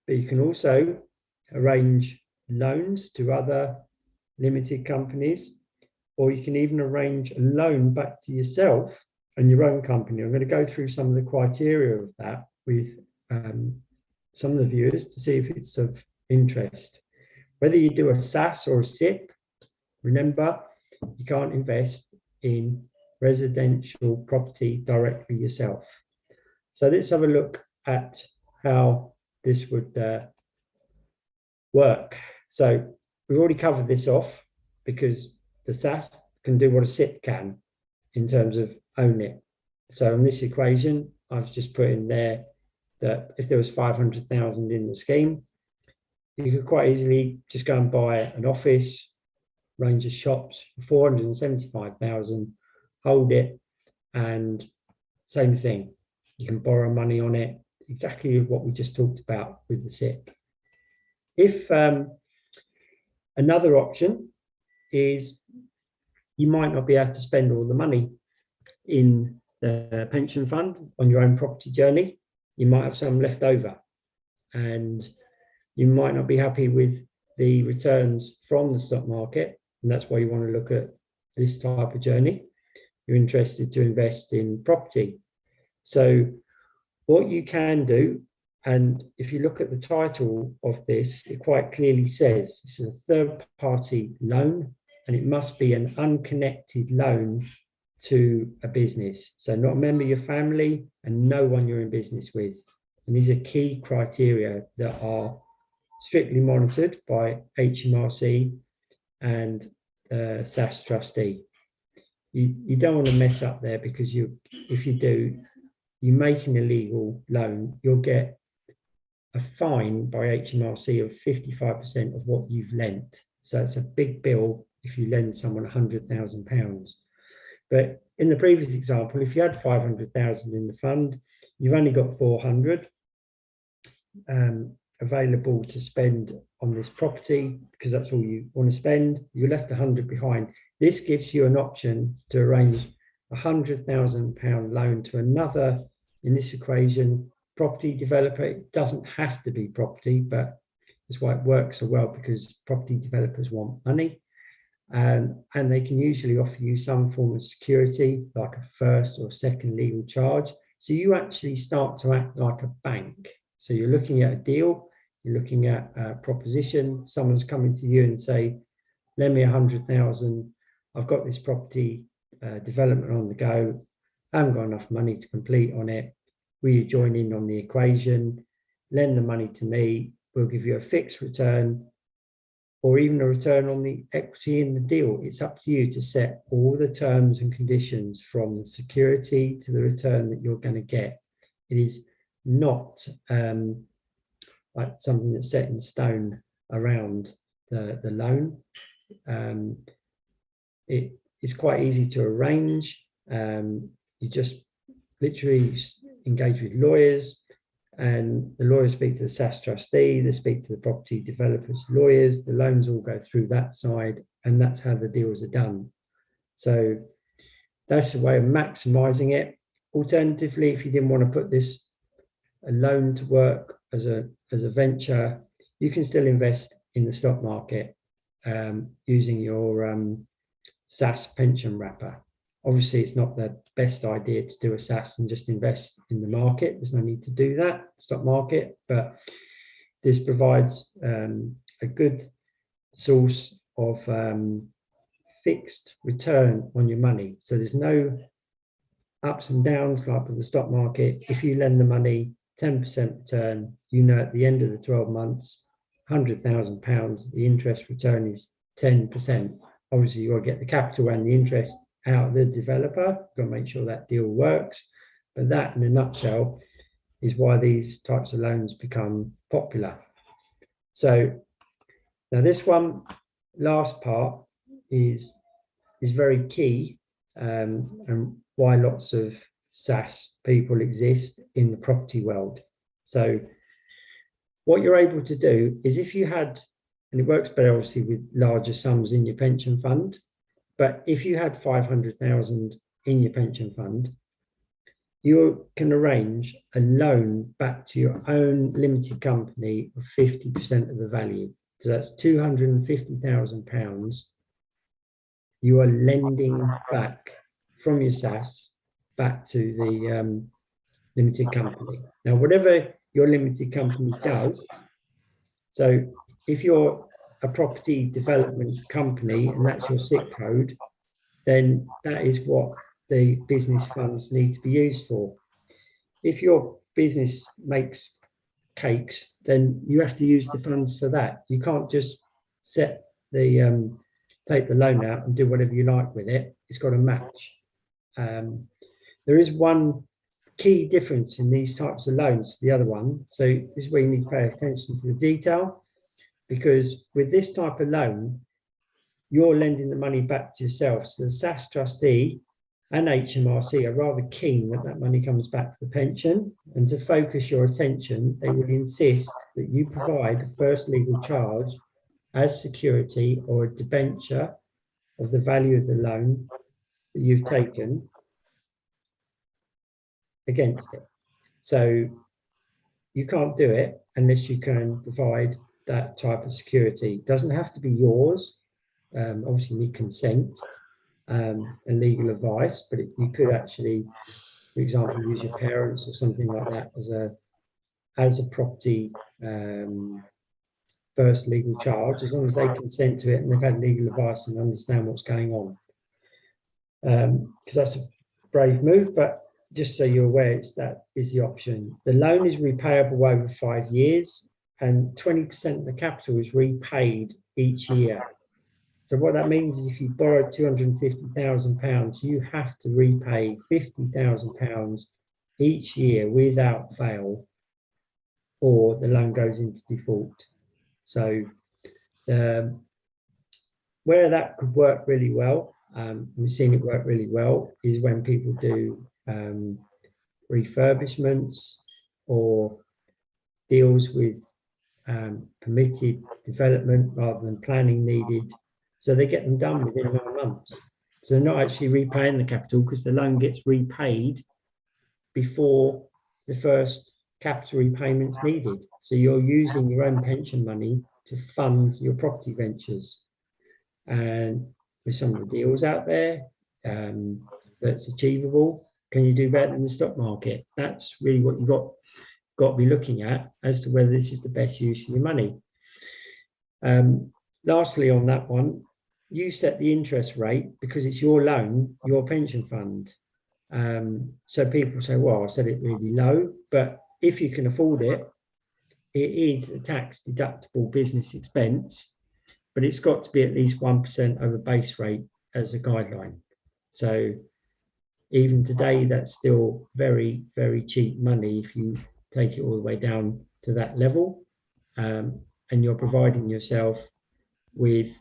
but you can also arrange loans to other limited companies, or you can even arrange a loan back to yourself and your own company. I'm going to go through some of the criteria of that with some of the viewers to see if it's of interest. Whether you do a SAS or a SIPP, remember, you can't invest in residential property directly yourself. So let's have a look at how this would work. So we've already covered this off because the SAS can do what a SIPP can in terms of own it. So in this equation, I've just put in there that if there was 500,000 in the scheme, you could quite easily just go and buy an office, range of shops for 475,000, hold it, and same thing. You can borrow money on it, exactly what we just talked about with the SIPP. If another option is you might not be able to spend all the money in the pension fund on your own property journey. You might have some left over, and you might not be happy with the returns from the stock market, and that's why you want to look at this type of journey. You're interested to invest in property. So what you can do, and if you look at the title of this, it quite clearly says it's a third-party loan, and it must be an unconnected loan to a business. So not a member of your family and no one you're in business with. And these are key criteria that are strictly monitored by HMRC and SAS trustee. You don't want to mess up there, because if you do, you make an illegal loan, you'll get a fine by HMRC of 55% of what you've lent. So it's a big bill if you lend someone £100,000. But in the previous example, if you had 500,000 in the fund, you've only got 400 available to spend on this property, because that's all you want to spend. You left 100 behind. This gives you an option to arrange a £100,000 loan to another, in this equation, property developer. It doesn't have to be property, but that's why it works so well, because property developers want money. And they can usually offer you some form of security, like a first or second legal charge. So you actually start to act like a bank. So you're looking at a deal, you're looking at a proposition, someone's coming to you and say, lend me 100,000, I've got this property development on the go, I haven't got enough money to complete on it, will you join in on the equation, lend the money to me, we'll give you a fixed return, or even a return on the equity in the deal. It's up to you to set all the terms and conditions, from the security to the return that you're going to get. It is not like something that's set in stone around the loan. It's quite easy to arrange. You just literally engage with lawyers, and the lawyers speak to the SAS trustee, they speak to the property developers' lawyers, the loans all go through that side, and that's how the deals are done. So that's a way of maximizing it. Alternatively, if you didn't want to put this a loan to work as a venture, you can still invest in the stock market using your SAS pension wrapper. Obviously, it's not the best idea to do a SaaS and just invest in the market. There's no need to do that, stock market, but this provides a good source of fixed return on your money. So there's no ups and downs like with the stock market. If you lend the money 10% return, you know at the end of the 12 months, £100,000, the interest return is 10%. Obviously, you got to get the capital and the interest out of the developer. Got to make sure that deal works. But that, in a nutshell, is why these types of loans become popular. So now this one, last part, is very key, and why lots of SaaS people exist in the property world. So what you're able to do is, if you had, and it works better obviously with larger sums in your pension fund, but if you had 500,000 in your pension fund, you can arrange a loan back to your own limited company of 50% of the value. So that's £250,000 you are lending back from your SaaS back to the limited company. Now, whatever your limited company does, so if you're a property development company and that's your SIC code, then that is what the business funds need to be used for. If your business makes cakes, then you have to use the funds for that. You can't just set the take the loan out and do whatever you like with it. It's got to match. There is one key difference in these types of loans to the other one. So this is where you need to pay attention to the detail, because with this type of loan, you're lending the money back to yourself. So the SaaS trustee and HMRC are rather keen that that money comes back to the pension, and to focus your attention, they will insist that you provide the first legal charge as security or a debenture of the value of the loan that you've taken against it. So you can't do it unless you can provide that type of security. It doesn't have to be yours. Obviously, you need consent and legal advice, but you could actually, for example, use your parents or something like that as a property first legal charge, as long as they consent to it and they've had legal advice and understand what's going on. Because that's a brave move, but just so you're aware, that is the option. The loan is repayable over 5 years, and 20% of the capital is repaid each year. So what that means is, if you borrow £250,000, you have to repay £50,000 each year without fail, or the loan goes into default. So where that could work really well, we've seen it work really well, is when people do refurbishments or deals with permitted development rather than planning needed. So they get them done within 9 months. So they're not actually repaying the capital, because the loan gets repaid before the first capital repayment's needed. So you're using your own pension money to fund your property ventures. And with some of the deals out there, that's achievable. Can you do better than the stock market? That's really what you've got to be looking at as to whether this is the best use of your money. Lastly, on that one, you set the interest rate because it's your loan, your pension fund. So people say, well, I set it really low, but if you can afford it, it is a tax deductible business expense, but it's got to be at least 1% over base rate as a guideline. So even today, that's still very, very cheap money if you take it all the way down to that level, and you're providing yourself with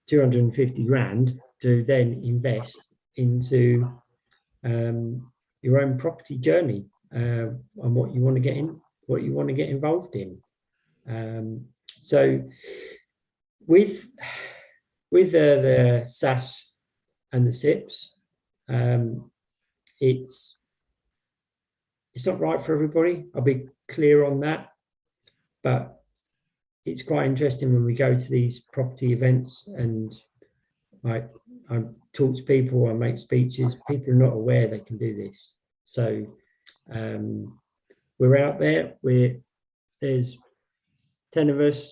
250 grand to then invest into your own property journey, and what you want to get involved in. So with the SaaS and the SIPs, it's not right for everybody. I'll be clear on that, but it's quite interesting when we go to these property events and like I talk to people, I make speeches. People are not aware they can do this. So we're out there. There's 10 of us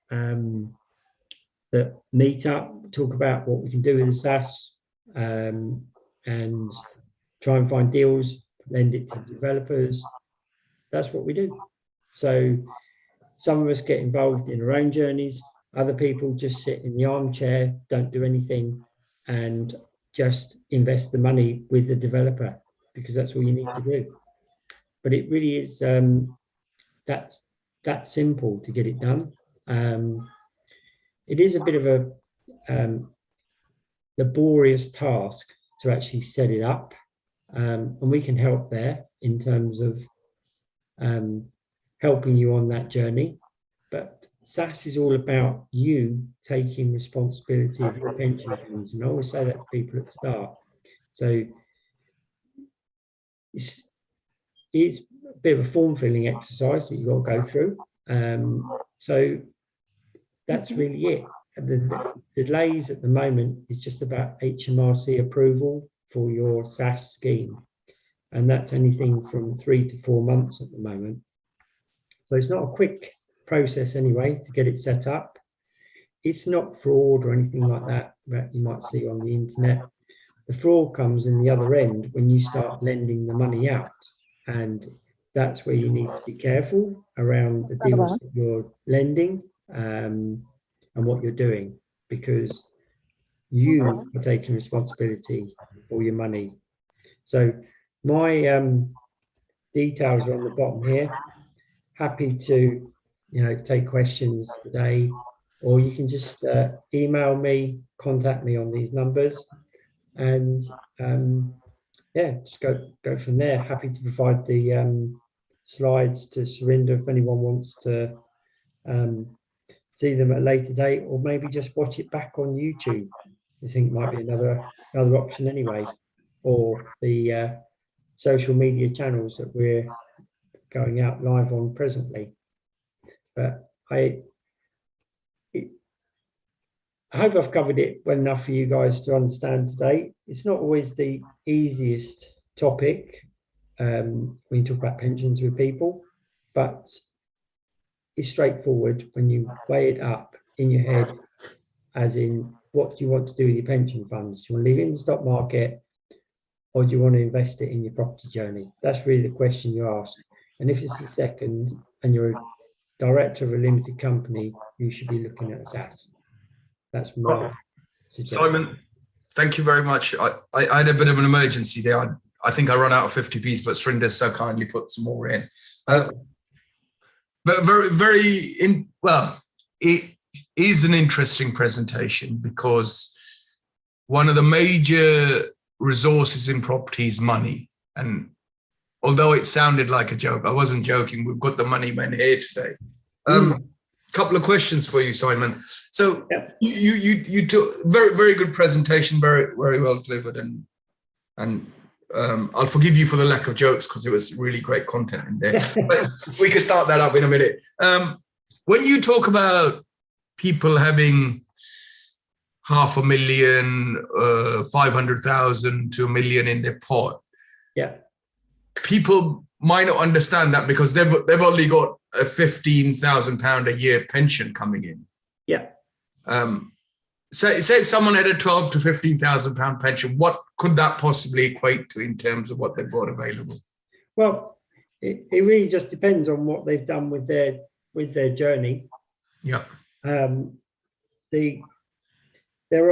that meet up, talk about what we can do with the SaaS, and try and find deals, lend it to developers. That's what we do. So some of us get involved in our own journeys. Other people just sit in the armchair, don't do anything, and just invest the money with the developer, because that's all you need to do. But it really is that's that simple to get it done. It is a bit of a laborious task to actually set it up, and we can help there in terms of helping you on that journey. But SaaS is all about you taking responsibility of your pension funds, and I always say that to people at the start. So it's a bit of a form-filling exercise that you've got to go through. So that's really it. The delays at the moment is just about HMRC approval for your SaaS scheme, and that's anything from 3 to 4 months at the moment. So it's not a quick process anyway to get it set up. It's not fraud or anything like that you might see on the internet. The fraud comes in the other end when you start lending the money out, and that's where you need to be careful around the deals that you're lending and what you're doing, because you are taking responsibility for your money. So my details are on the bottom here. Happy to take questions today, or you can just email me, contact me on these numbers, and yeah, just go from there. Happy to provide the slides to Surinder if anyone wants to see them at a later date, or maybe just watch it back on YouTube. I think might be another option anyway, or the social media channels that we're going out live on presently. But I hope I've covered it well enough for you guys to understand today. It's not always the easiest topic when you talk about pensions with people, but it's straightforward when you weigh it up in your head, as in, what do you want to do with your pension funds? Do you want to leave it in the stock market, or do you want to invest it in your property journey? That's really the question you ask. And if it's the second, and you're a director of a limited company, you should be looking at SaaS. That's my suggestion. Simon, thank you very much. I had a bit of an emergency there. I think I run out of 50p's, but Surinder so kindly put some more in. But it is an interesting presentation, because one of the major resources in property is money. And although it sounded like a joke, I wasn't joking. We've got the money men here today. Couple of questions for you, Simon. So you took very, very good presentation, very, very well delivered, and I'll forgive you for the lack of jokes, because it was really great content in there. But we can start that up in a minute. When you talk about people having 500,000, 500,000 to $1 million in their pot, people might not understand that, because they've only got a £15,000 a year pension coming in. Say if someone had a £12,000 to £15,000 pension, what could that possibly equate to in terms of what they've got available? Well, it really just depends on what they've done with their journey. There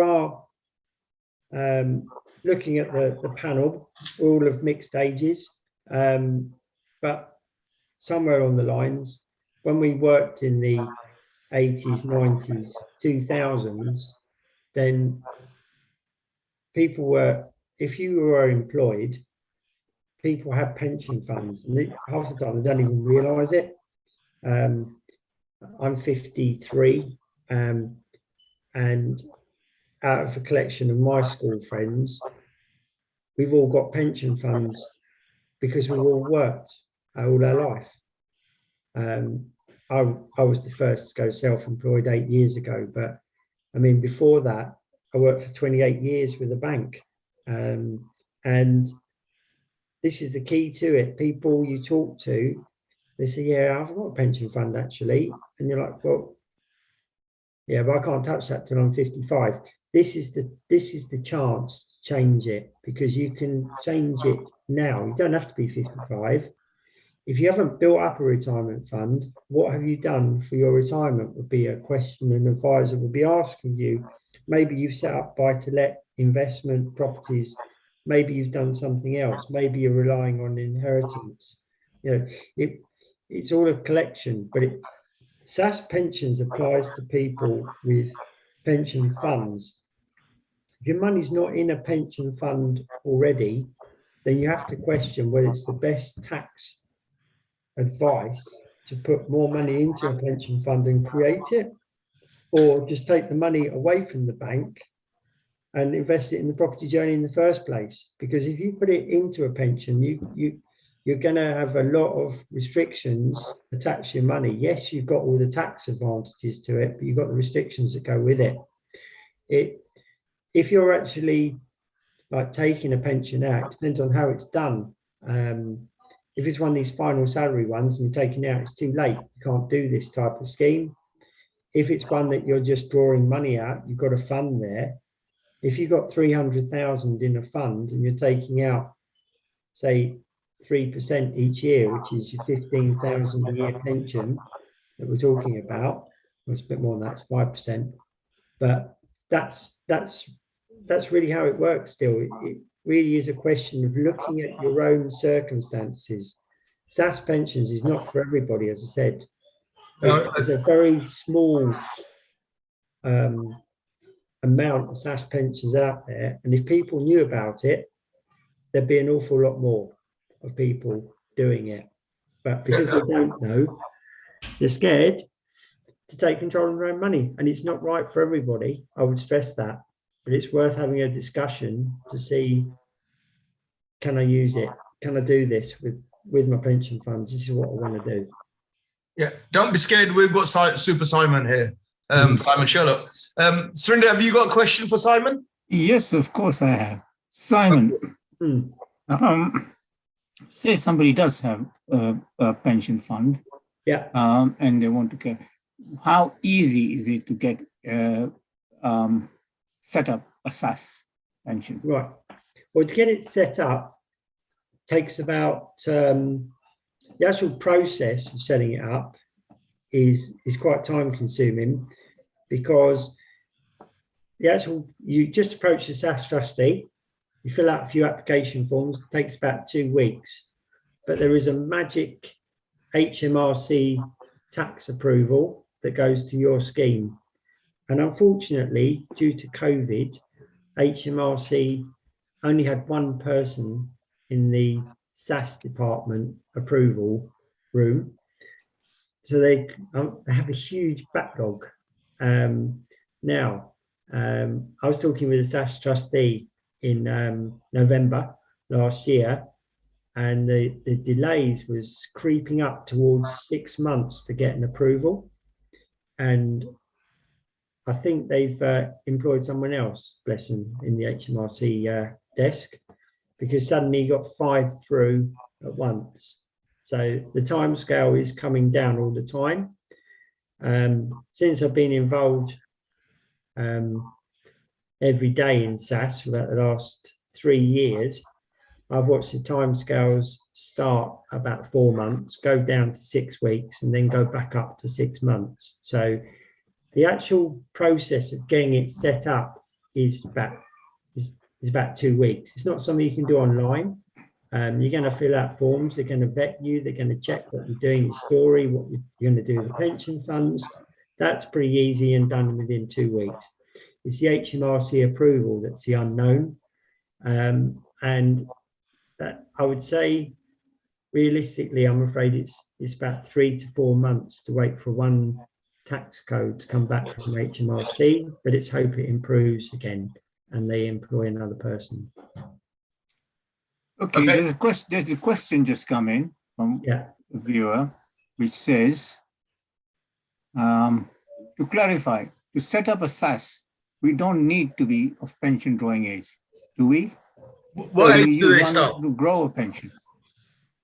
are, looking at the panel, we're all of mixed ages, but somewhere on the lines, when we worked in the 80s, 90s, 2000s, then people were, if you were employed, people had pension funds, and half the time they don't even realise it. I'm 53, and out of a collection of my school friends, we've all got pension funds because we've all worked all our life. I was the first to go self-employed 8 years ago, but I mean, before that, I worked for 28 years with a bank. And this is the key to it. People you talk to, they say, yeah, I've got a pension fund actually. And you're like, well, yeah, but I can't touch that till I'm 55. This is the chance to change it, because you can change it now. You don't have to be 55. If you haven't built up a retirement fund, what have you done for your retirement would be a question an advisor would be asking you. Maybe you've set up buy-to-let investment properties. Maybe you've done something else. Maybe you're relying on inheritance. You know, it's all a collection, but SAS pensions applies to people with pension funds. If your money's not in a pension fund already, then you have to question whether it's the best tax advice to put more money into a pension fund and create it, or just take the money away from the bank and invest it in the property journey in the first place. Because if you put it into a pension, you're going to have a lot of restrictions attached to your money. Yes, you've got all the tax advantages to it, but you've got the restrictions that go with it. If you're actually like taking a pension out, it depends on how it's done. If it's one of these final salary ones and you're taking out, it's too late. You can't do this type of scheme. If it's one that you're just drawing money out, you've got a fund there. If you've got 300,000 in a fund and you're taking out, say, 3% each year, which is your 15,000 a year pension that we're talking about, well, it's a bit more than that, it's 5%. But that's really how it works still. It really is a question of looking at your own circumstances. SAS pensions is not for everybody, as I said. There's a very small amount of SAS pensions out there, and if people knew about it, there'd be an awful lot more of people doing it. But because they don't know, they're scared to take control of their own money, and it's not right for everybody. I would stress that, but it's worth having a discussion to see, can I use it? Can I do this with my pension funds? This is what I want to do. Yeah, don't be scared. We've got Super Simon here, Simon Sherlock. Surinder, have you got a question for Simon? Yes, of course I have. Simon, say somebody does have a pension fund, yeah, and they want to get, how easy is it to get set up a SAS pension? Right. Well, to get it set up takes about the actual process of setting it up is quite time consuming, because you just approach the SAS trustee, you fill out a few application forms, it takes about 2 weeks, but there is a magic HMRC tax approval that goes to your scheme. And unfortunately, due to COVID, HMRC only had one person in the SAS department approval room. So they have a huge backlog. Now, I was talking with a SAS trustee in November last year, and the delays was creeping up towards 6 months to get an approval. And I think they've employed someone else, bless them, in the HMRC desk, because suddenly you got 5 through at once. So the timescale is coming down all the time. Since I've been involved every day in SAS for about the last 3 years, I've watched the timescales start about 4 months, go down to 6 weeks, and then go back up to 6 months. So the actual process of getting it set up is about 2 weeks. It's not something you can do online. You're going to fill out forms, they're going to vet you, they're going to check what you're doing, your story, what you're going to do with the pension funds. That's pretty easy and done within 2 weeks. It's the HMRC approval that's the unknown. And that, I would say, realistically, I'm afraid it's about 3 to 4 months to wait for one tax code to come back from HMRC, but it's hope it improves again and they employ another person. Okay, there's a question just come in from a viewer, which says, to clarify, to set up a SAS, we don't need to be of pension drawing age, do we? What Or age do they want start? to grow a pension?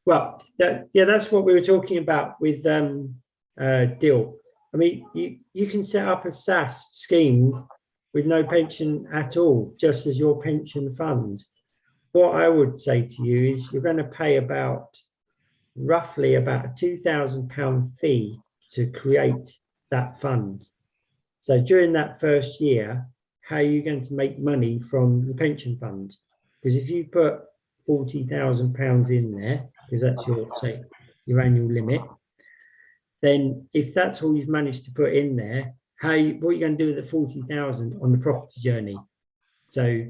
Well, that's what we were talking about with Dill. I mean, you can set up a SAS scheme with no pension at all, just as your pension fund. What I would say to you is you're going to pay roughly about a £2,000 fee to create that fund. So during that first year, how are you going to make money from the pension fund? Because if you put £40,000 in there, because that's your annual limit, then if that's all you've managed to put in there, what are you going to do with the 40,000 on the property journey? So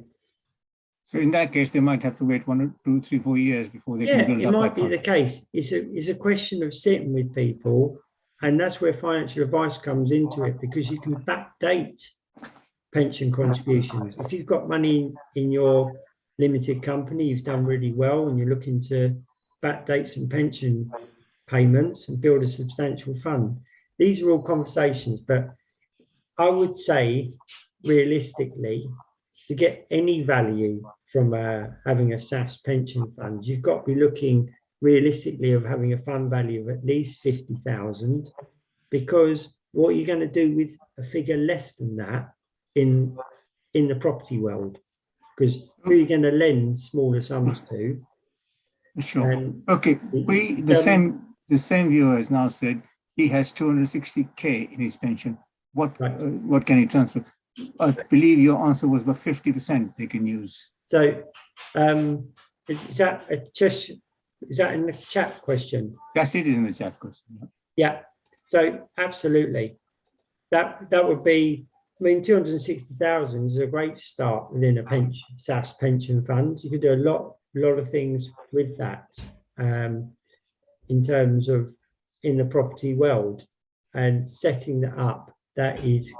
in that case, they might have to wait 1 or 2, 3, 4 years before they can build it up might that be the fund. case. It's a question of sitting with people, and that's where financial advice comes into it, because you can backdate pension contributions. If you've got money in your limited company, you've done really well, and you're looking to backdate some pension payments and build a substantial fund. These are all conversations, but I would say realistically, to get any value from having a SAS pension fund, you've got to be looking realistically of having a fund value of at least 50,000, because what you're going to do with a figure less than that in the property world, because who are you going to lend smaller sums to? Sure. And Okay. The same viewer has now said he has 260K in his pension. What can he transfer? I believe your answer was about 50% they can use. So is that in the chat question? Yes, it is in the chat question. Yeah. So absolutely. That would be, I mean, 260,000 is a great start within a SAS pension fund. You could do a lot of things with that in terms of in the property world, and setting that up. That is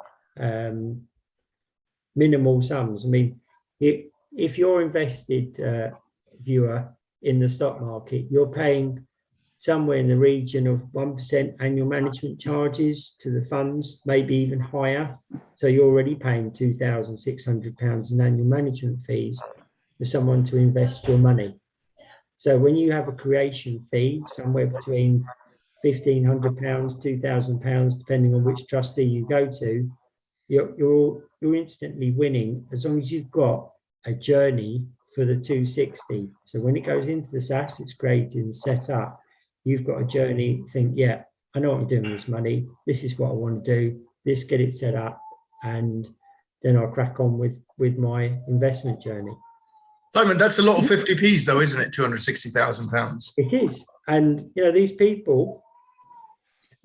minimal sums. I mean, if you're invested, viewer, in the stock market, you're paying somewhere in the region of 1% annual management charges to the funds, maybe even higher. So you're already paying £2,600 in annual management fees for someone to invest your money. So when you have a creation fee somewhere between £1,500, £2,000, depending on which trustee you go to, you're instantly winning, as long as you've got a journey for the 260. So when it goes into the SAS, it's created and set up. You've got a journey. Think, yeah, I know what I'm doing with this money. This is what I want to do. Let's get it set up, and then I'll crack on with my investment journey. Simon, that's a lot of 50p's though, isn't it? £260,000. It is. And these people,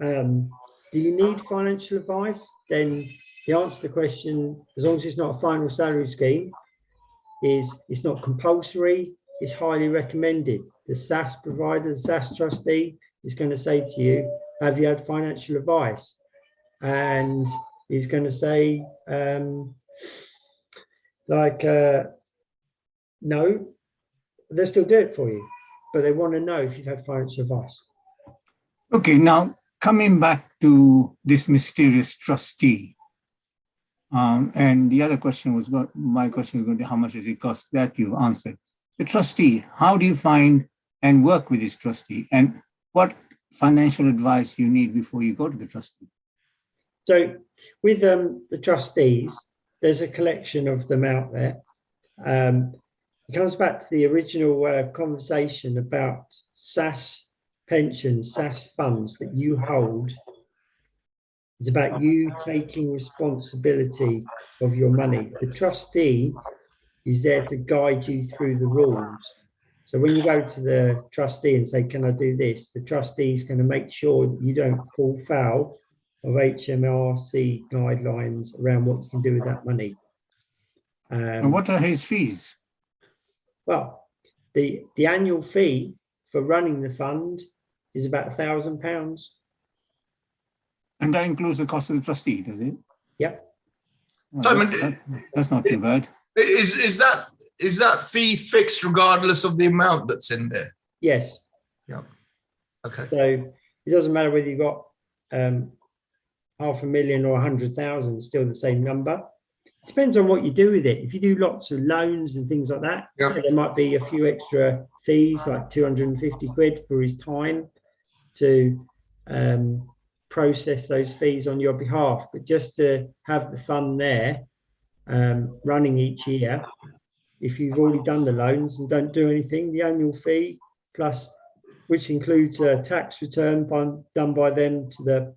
do you need financial advice? Then the answer to the question, as long as it's not a final salary scheme, is it's not compulsory, it's highly recommended. The SAS provider, the SAS trustee, is going to say to you, have you had financial advice? And he's going to say, no, they'll still do it for you, but they want to know if you've had financial advice. Okay, now coming back to this mysterious trustee, and the other question was, my question was going to be, how much does it cost? That you answered. The trustee, how do you find and work with this trustee, and what financial advice you need before you go to the trustee? So with the trustees, there's a collection of them out there. It comes back to the original conversation about SAS pensions, SAS funds that you hold. It's about you taking responsibility of your money. The trustee is there to guide you through the rules. So when you go to the trustee and say, can I do this? The trustee is going to make sure that you don't fall foul of HMRC guidelines around what you can do with that money. And what are his fees? Well, the annual fee for running the fund is about £1,000. And that includes the cost of the trustee, does it? Yep. Well, Simon, that's not too bad. Is that fee fixed regardless of the amount that's in there? Yes. Yeah. Okay. So it doesn't matter whether you've got 500,000 or 100,000, still the same number. depends on what you do with it. If you do lots of loans and things like that, Yeah. there might be a few extra fees, like 250 quid for his time to process those fees on your behalf. But just to have the fund there running each year, if you've already done the loans and don't do anything, the annual fee plus, which includes a tax return done by them to the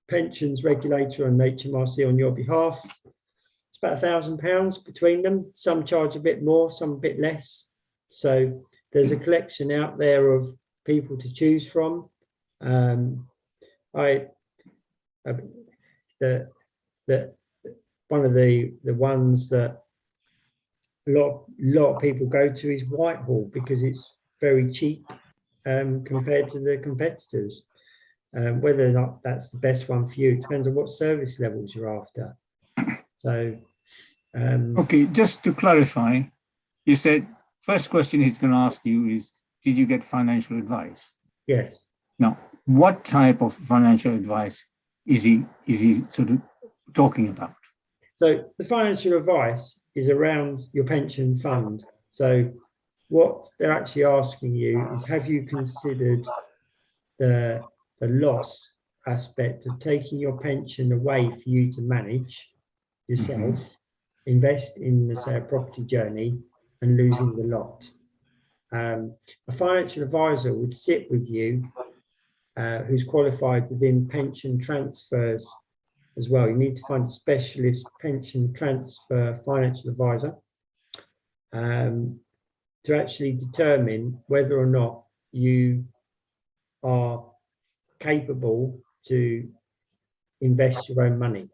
pensions regulator and HMRC on your behalf. It's about £1,000 between them. Some charge a bit more, some a bit less. So there's a collection out there of people to choose from. One of the ones that a lot of people go to is Whitehall because it's very cheap compared to the competitors. Whether or not that's the best one for you, it depends on what service levels you're after. So, okay, just to clarify, you said first question he's going to ask you is, did you get financial advice? yes. Now, what type of financial advice is he sort of talking about? So the financial advice is around your pension fund. So what they're actually asking you is, have you considered the loss aspect of taking your pension away for you to manage yourself, invest in the say, property journey and losing the lot? A financial advisor would sit with you who's qualified within pension transfers as well. You need to find a specialist pension transfer financial advisor to actually determine whether or not you are capable to invest your own money.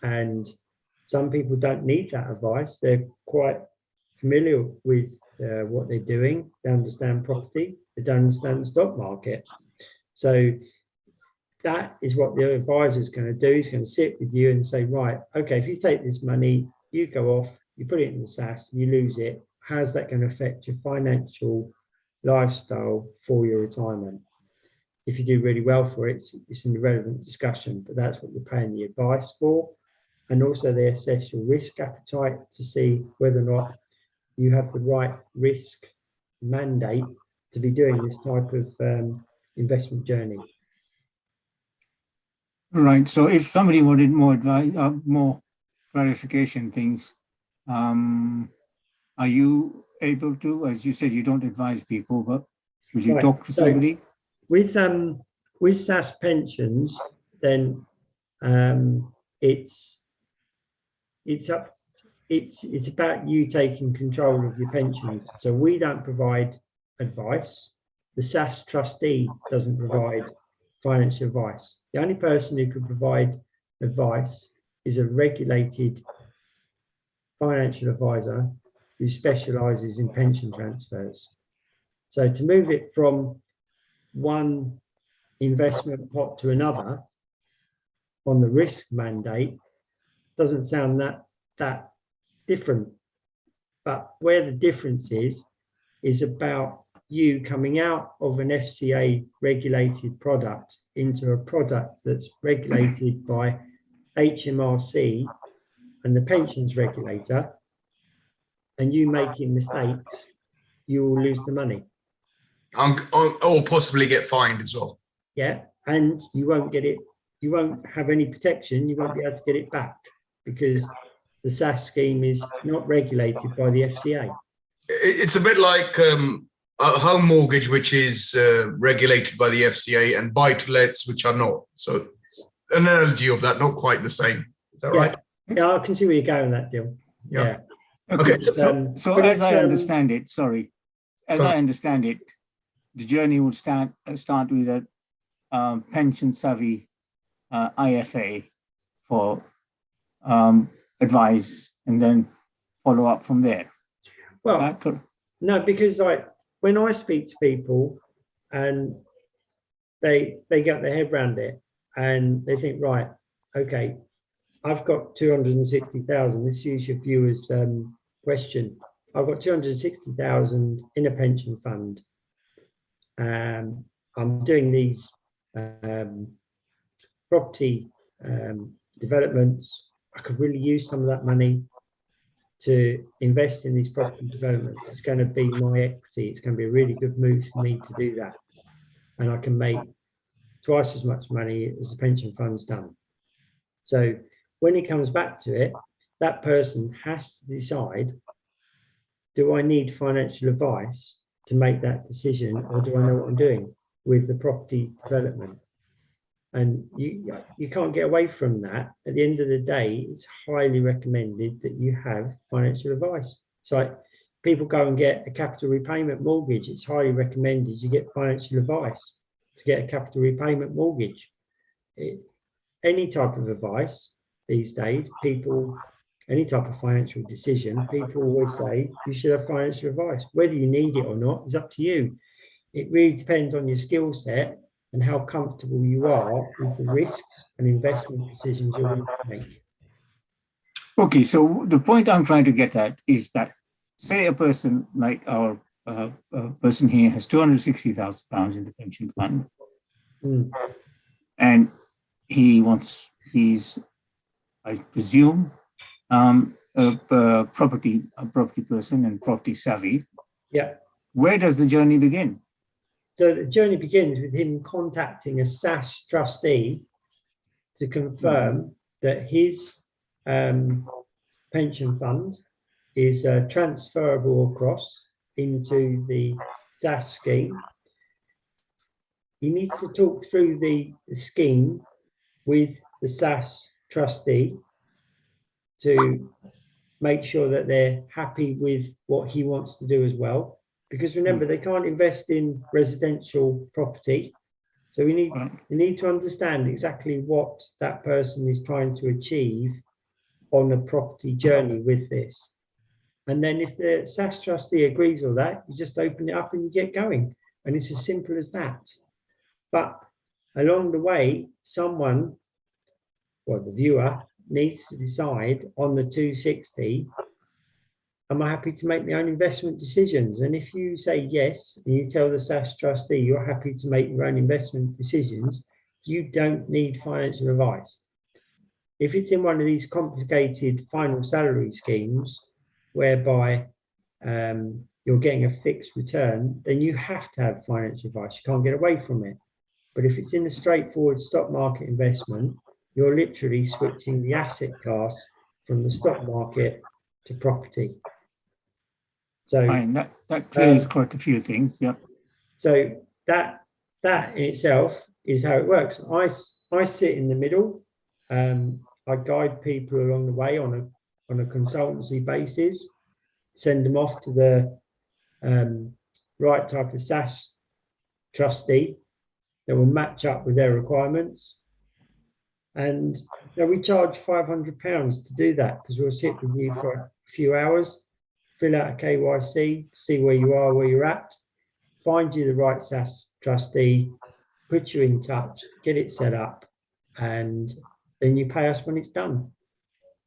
And some people don't need that advice. They're quite familiar with what they're doing. They understand property. They don't understand the stock market. So that is what the advisor is going to do. He's going to sit with you and say, right, okay, if you take this money, you go off, you put it in the SAS, you lose it. How's that going to affect your financial lifestyle for your retirement? If you do really well for it, it's an irrelevant discussion, but that's what you're paying the advice for. And also they assess your risk appetite to see whether or not you have the right risk mandate to be doing this type of investment journey. Right. So if somebody wanted more advice, more clarification things, are you able to, as you said, you don't advise people, but will you talk to somebody? So with SAS pensions, then it's about you taking control of your pensions. So we don't provide advice. The SAS trustee doesn't provide financial advice. The only person who can provide advice is a regulated financial advisor who specializes in pension transfers. So to move it from one investment pot to another on the risk mandate doesn't sound that different. But where the difference is about you coming out of an FCA regulated product into a product that's regulated by HMRC and the pensions regulator, and you making mistakes, you will lose the money. Or possibly get fined as well. Yeah, and you won't get it, you won't have any protection, you won't be able to get it back because the SAS scheme is not regulated by the FCA. It's a bit like a home mortgage, which is regulated by the FCA, and buy-to-lets, which are not. So an analogy of that, not quite the same. Is that right? Yeah, I can see where you're going with that, deal. Yeah. Okay. So as I understand it, sorry, as I understand it, the journey would start with a pension savvy IFA for advice, and then follow up from there. Well, no, because when I speak to people and they get their head around it and they think, right, okay, I've got 260,000. Let's use your viewers' question. I've got 260,000 in a pension fund. I'm doing these property developments I could really use some of that money to invest in these property developments. It's going to be my equity. It's going to be a really good move for me to do that. And I can make twice as much money as the pension fund's done. So when it comes back to it, that person has to decide, do I need financial advice to make that decision, or do I know what I'm doing with the property development? And you can't get away from that. At the end of the day, it's highly recommended that you have financial advice. It's like people go and get a capital repayment mortgage. It's highly recommended you get financial advice to get a capital repayment mortgage. Any type of advice these days, any type of financial decision, people always say you should have financial advice. Whether you need it or not is up to you. It really depends on your skill set and how comfortable you are with the risks and investment decisions you're going to make. Okay, so the point I'm trying to get at is that, say a person like our person here has £260,000 in the pension fund, and he's, I presume, a property person and property savvy. Yeah. Where does the journey begin? So the journey begins with him contacting a SAS trustee to confirm that his pension fund is transferable across into the SAS scheme. He needs to talk through the scheme with the SAS trustee to make sure that they're happy with what he wants to do as well. Because remember, they can't invest in residential property. So we need to understand exactly what that person is trying to achieve on a property journey with this. And then if the SAS trustee agrees with that, you just open it up and you get going. And it's as simple as that. But along the way, someone, or the viewer, needs to decide on the 260, am I happy to make my own investment decisions? And if you say yes, and you tell the SAS trustee you're happy to make your own investment decisions, you don't need financial advice. If it's in one of these complicated final salary schemes, whereby you're getting a fixed return, then you have to have financial advice. You can't get away from it. But if it's in a straightforward stock market investment, you're literally switching the asset class from the stock market to property. So that clears quite a few things. Yep. So that in itself is how it works. I sit in the middle. I guide people along the way on a consultancy basis, send them off to the right type of SAS trustee that will match up with their requirements. And we charge £500 to do that, because we'll sit with you for a few hours, fill out a KYC, see where you are, where you're at, find you the right SAS trustee, put you in touch, get it set up, and then you pay us when it's done.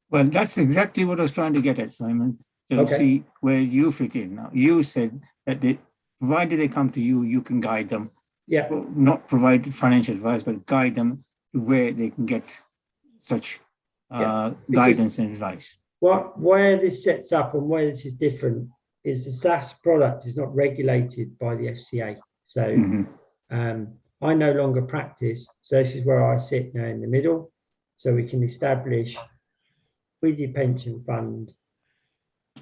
Well, that's exactly what I was trying to get at, Simon, to see where you fit in. Now, you said that provided they come to you, you can guide them. Yeah. Well, not provide financial advice, but guide them to where they can get such guidance and advice. Where this sets up and where this is different is the SAS product is not regulated by the FCA. So I no longer practice. So this is where I sit now in the middle. So we can establish with your pension fund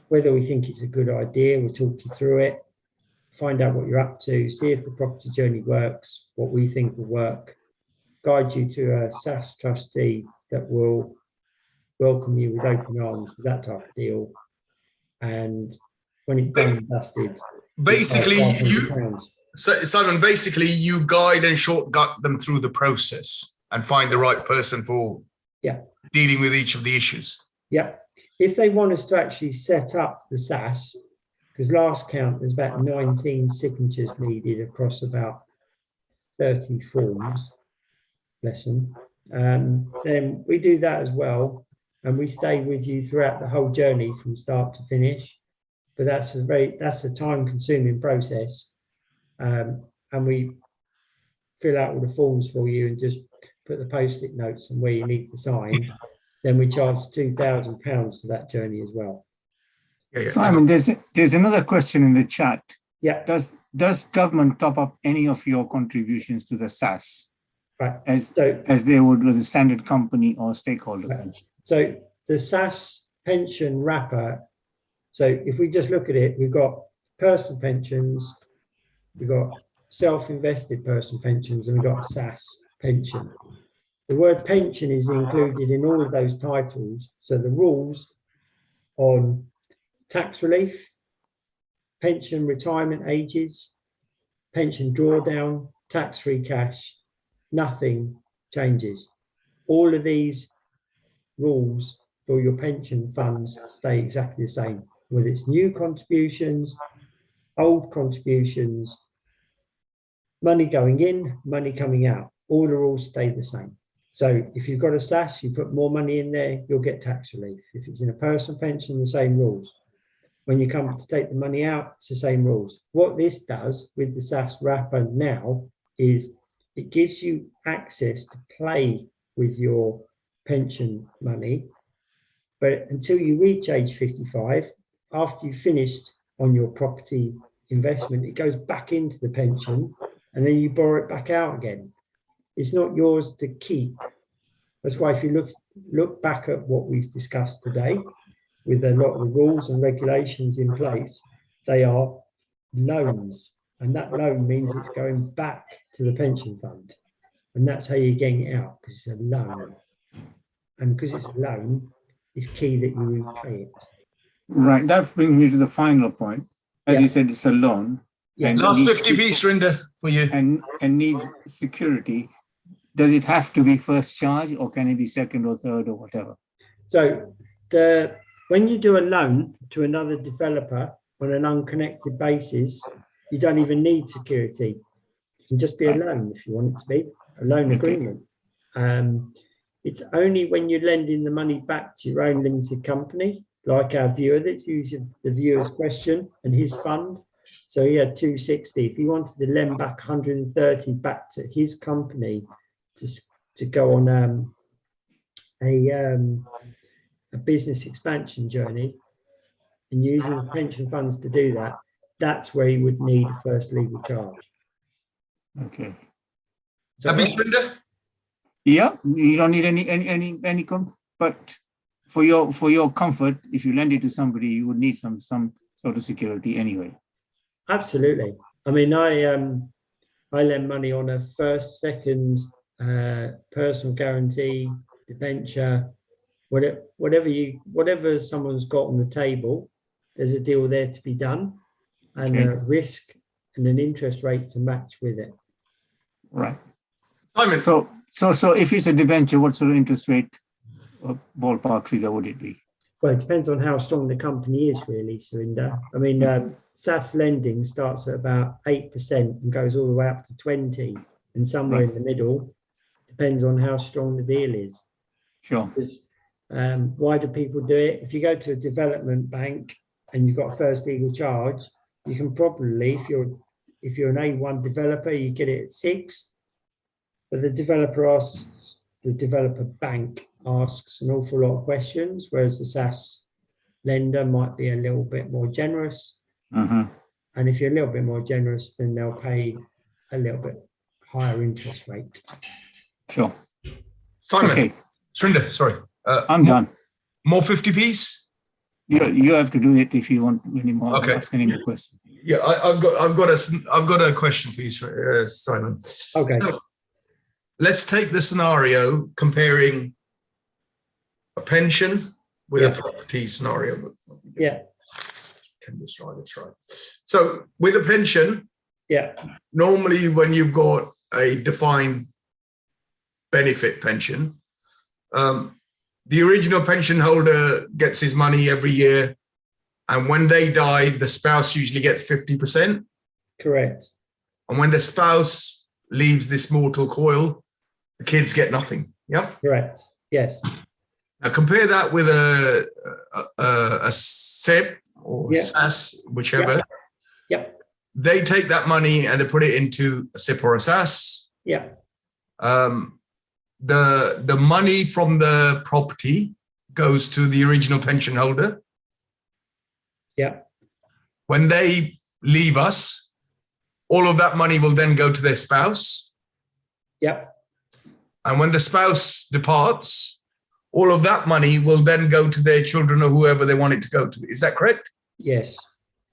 whether we think it's a good idea. We'll talk you through it, find out what you're up to, see if the property journey works, what we think will work, guide you to a SAS trustee that will welcome you with open arms, with that type of deal. And when it's done and dusted, basically Simon, basically you guide and shortcut them through the process and find the right person for dealing with each of the issues. Yeah. If they want us to actually set up the SAS, because last count there's about 19 signatures needed across about 30 forms, then we do that as well. And we stay with you throughout the whole journey from start to finish. But that's a time-consuming process. And we fill out all the forms for you and just put the post-it notes on where you need to sign. then we charge £2,000 for that journey as well. Yeah, yeah. Simon, there's another question in the chat. Yeah, Does government top up any of your contributions to the SAS right. as So they would with a standard company or stakeholder Right. pension? So the SAS pension wrapper, so if we just look at it, we've got personal pensions, we've got self-invested personal pensions, and we've got a SAS pension. The word pension is included in all of those titles. So the rules on tax relief, pension retirement ages, pension drawdown, tax-free cash, nothing changes. All of these rules for your pension funds stay exactly the same, whether it's new contributions, old contributions, money going in, money coming out, all the rules stay the same. So if you've got a SAS, you put more money in there, you'll get tax relief. If it's in a personal pension, the same rules. When you come to take the money out, it's the same rules. What this does with the SAS wrapper now is it gives you access to play with your pension money. But until you reach age 55, after you've finished on your property investment, it goes back into the pension and then you borrow it back out again. It's not yours to keep. That's why if you look back at what we've discussed today, with a lot of the rules and regulations in place, they are loans. And that loan means it's going back to the pension fund. And that's how you're getting it out, because it's a loan. And because it's a loan, it's key that you repay it. Right, that brings me to the final point. As Yeah. you said, it's a loan. Yeah. And Last needs 50p, Surinder, for you. and needs security. Does it have to be first charge, or can it be second or third or whatever? So when you do a loan to another developer on an unconnected basis, you don't even need security. It can just be a loan if you want it to be, a loan agreement. It's only when you're lending the money back to your own limited company, like our viewer that's using the viewer's question and his fund. So he had 260. If he wanted to lend back 130 back to his company to go on a business expansion journey and using his pension funds to do that, that's where he would need a first legal charge. Okay. So Happy, Surinder? Yeah, you don't need any but for your comfort, if you lend it to somebody, you would need some sort of security anyway. absolutely. I mean, I lend money on a first, second, personal guarantee, debenture, whatever someone's got on the table, there's a deal there to be done, and Okay. a risk and an interest rate to match with it. Right. Simon, So if it's a debenture, what sort of interest rate or ballpark figure would it be? Well, it depends on how strong the company is, really, Surinder. I mean, SAS lending starts at about 8% and goes all the way up to 20, and somewhere in the middle depends on how strong the deal is. Sure. Because why do people do it? If you go to a development bank and you've got a first legal charge, you can probably, if you're an A1 developer, you get it at 6. But the developer bank asks an awful lot of questions, whereas the SAS lender might be a little bit more generous. Uh-huh. And if you're a little bit more generous, then they'll pay a little bit higher interest rate. Sure. Simon, Okay, Surinder, sorry. I'm done. More 50p's? You have to do it if you want any more. Okay. Ask any more questions. Yeah, I've got a question for you, Simon. Okay. So, let's take the scenario comparing a pension with a property scenario. Yeah. That's right. So with a pension, Yeah. normally when you've got a defined benefit pension, the original pension holder gets his money every year, and when they die, the spouse usually gets 50%. Correct. And when the spouse leaves this mortal coil, the kids get nothing. Yeah. Correct. Yes. Now compare that with a SEP or Yeah. SAS, whichever. Yep. They take that money and they put it into a SIP or a SAS. Yeah. the money from the property goes to the original pension holder. Yeah. When they leave us, all of that money will then go to their spouse. Yep. And when the spouse departs, all of that money will then go to their children or whoever they want it to go to. Is that correct? Yes.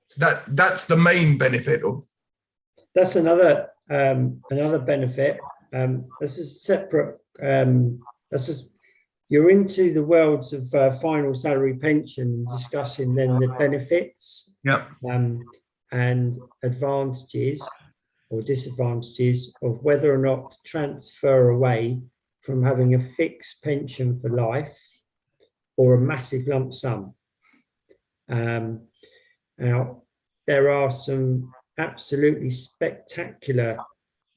So that's the main benefit of. That's another benefit. This is separate. You're into the worlds of final salary pension, discussing then the benefits, Yeah. and advantages or disadvantages of whether or not to transfer away from having a fixed pension for life or a massive lump sum. Now, there are some absolutely spectacular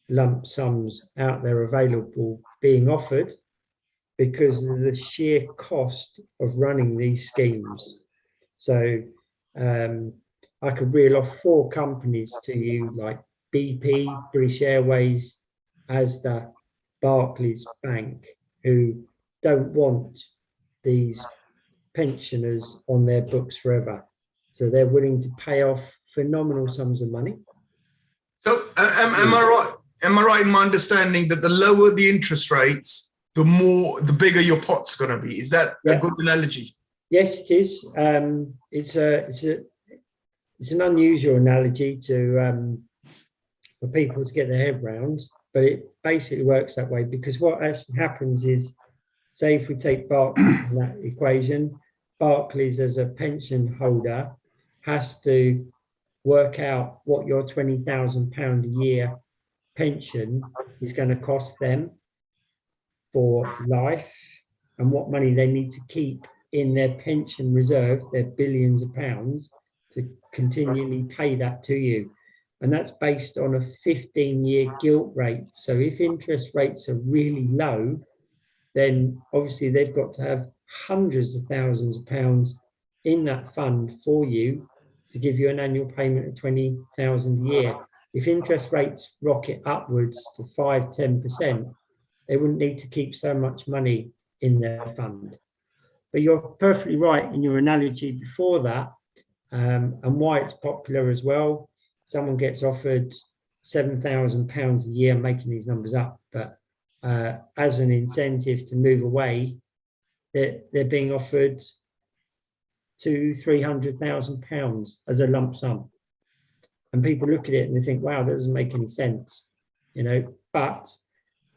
lump sums out there available being offered because of the sheer cost of running these schemes. So I could reel off 4 companies to you, like BP, British Airways, Asda, Barclays Bank, who don't want these pensioners on their books forever. So they're willing to pay off phenomenal sums of money. So am I right? Am I right in my understanding that the lower the interest rates, the bigger your pot's going to be? Is that a good analogy? Yes, it is. It's an unusual analogy to for people to get their head round, but it basically works that way because what actually happens is, say if we take Barclays in that equation, Barclays as a pension holder has to work out what your £20,000 a year pension is going to cost them for life and what money they need to keep in their pension reserve, their billions of pounds, to continually pay that to you. And that's based on a 15-year gilt rate. So if interest rates are really low, then obviously they've got to have hundreds of thousands of pounds in that fund for you to give you an annual payment of 20,000 a year. If interest rates rocket upwards to 5-10%, they wouldn't need to keep so much money in their fund. But you're perfectly right in your analogy before that, and why it's popular as well. Someone gets offered £7,000 a year, making these numbers up, but as an incentive to move away, they're being offered £200,000-300,000 as a lump sum. And people look at it and they think, wow, that doesn't make any sense, you know. But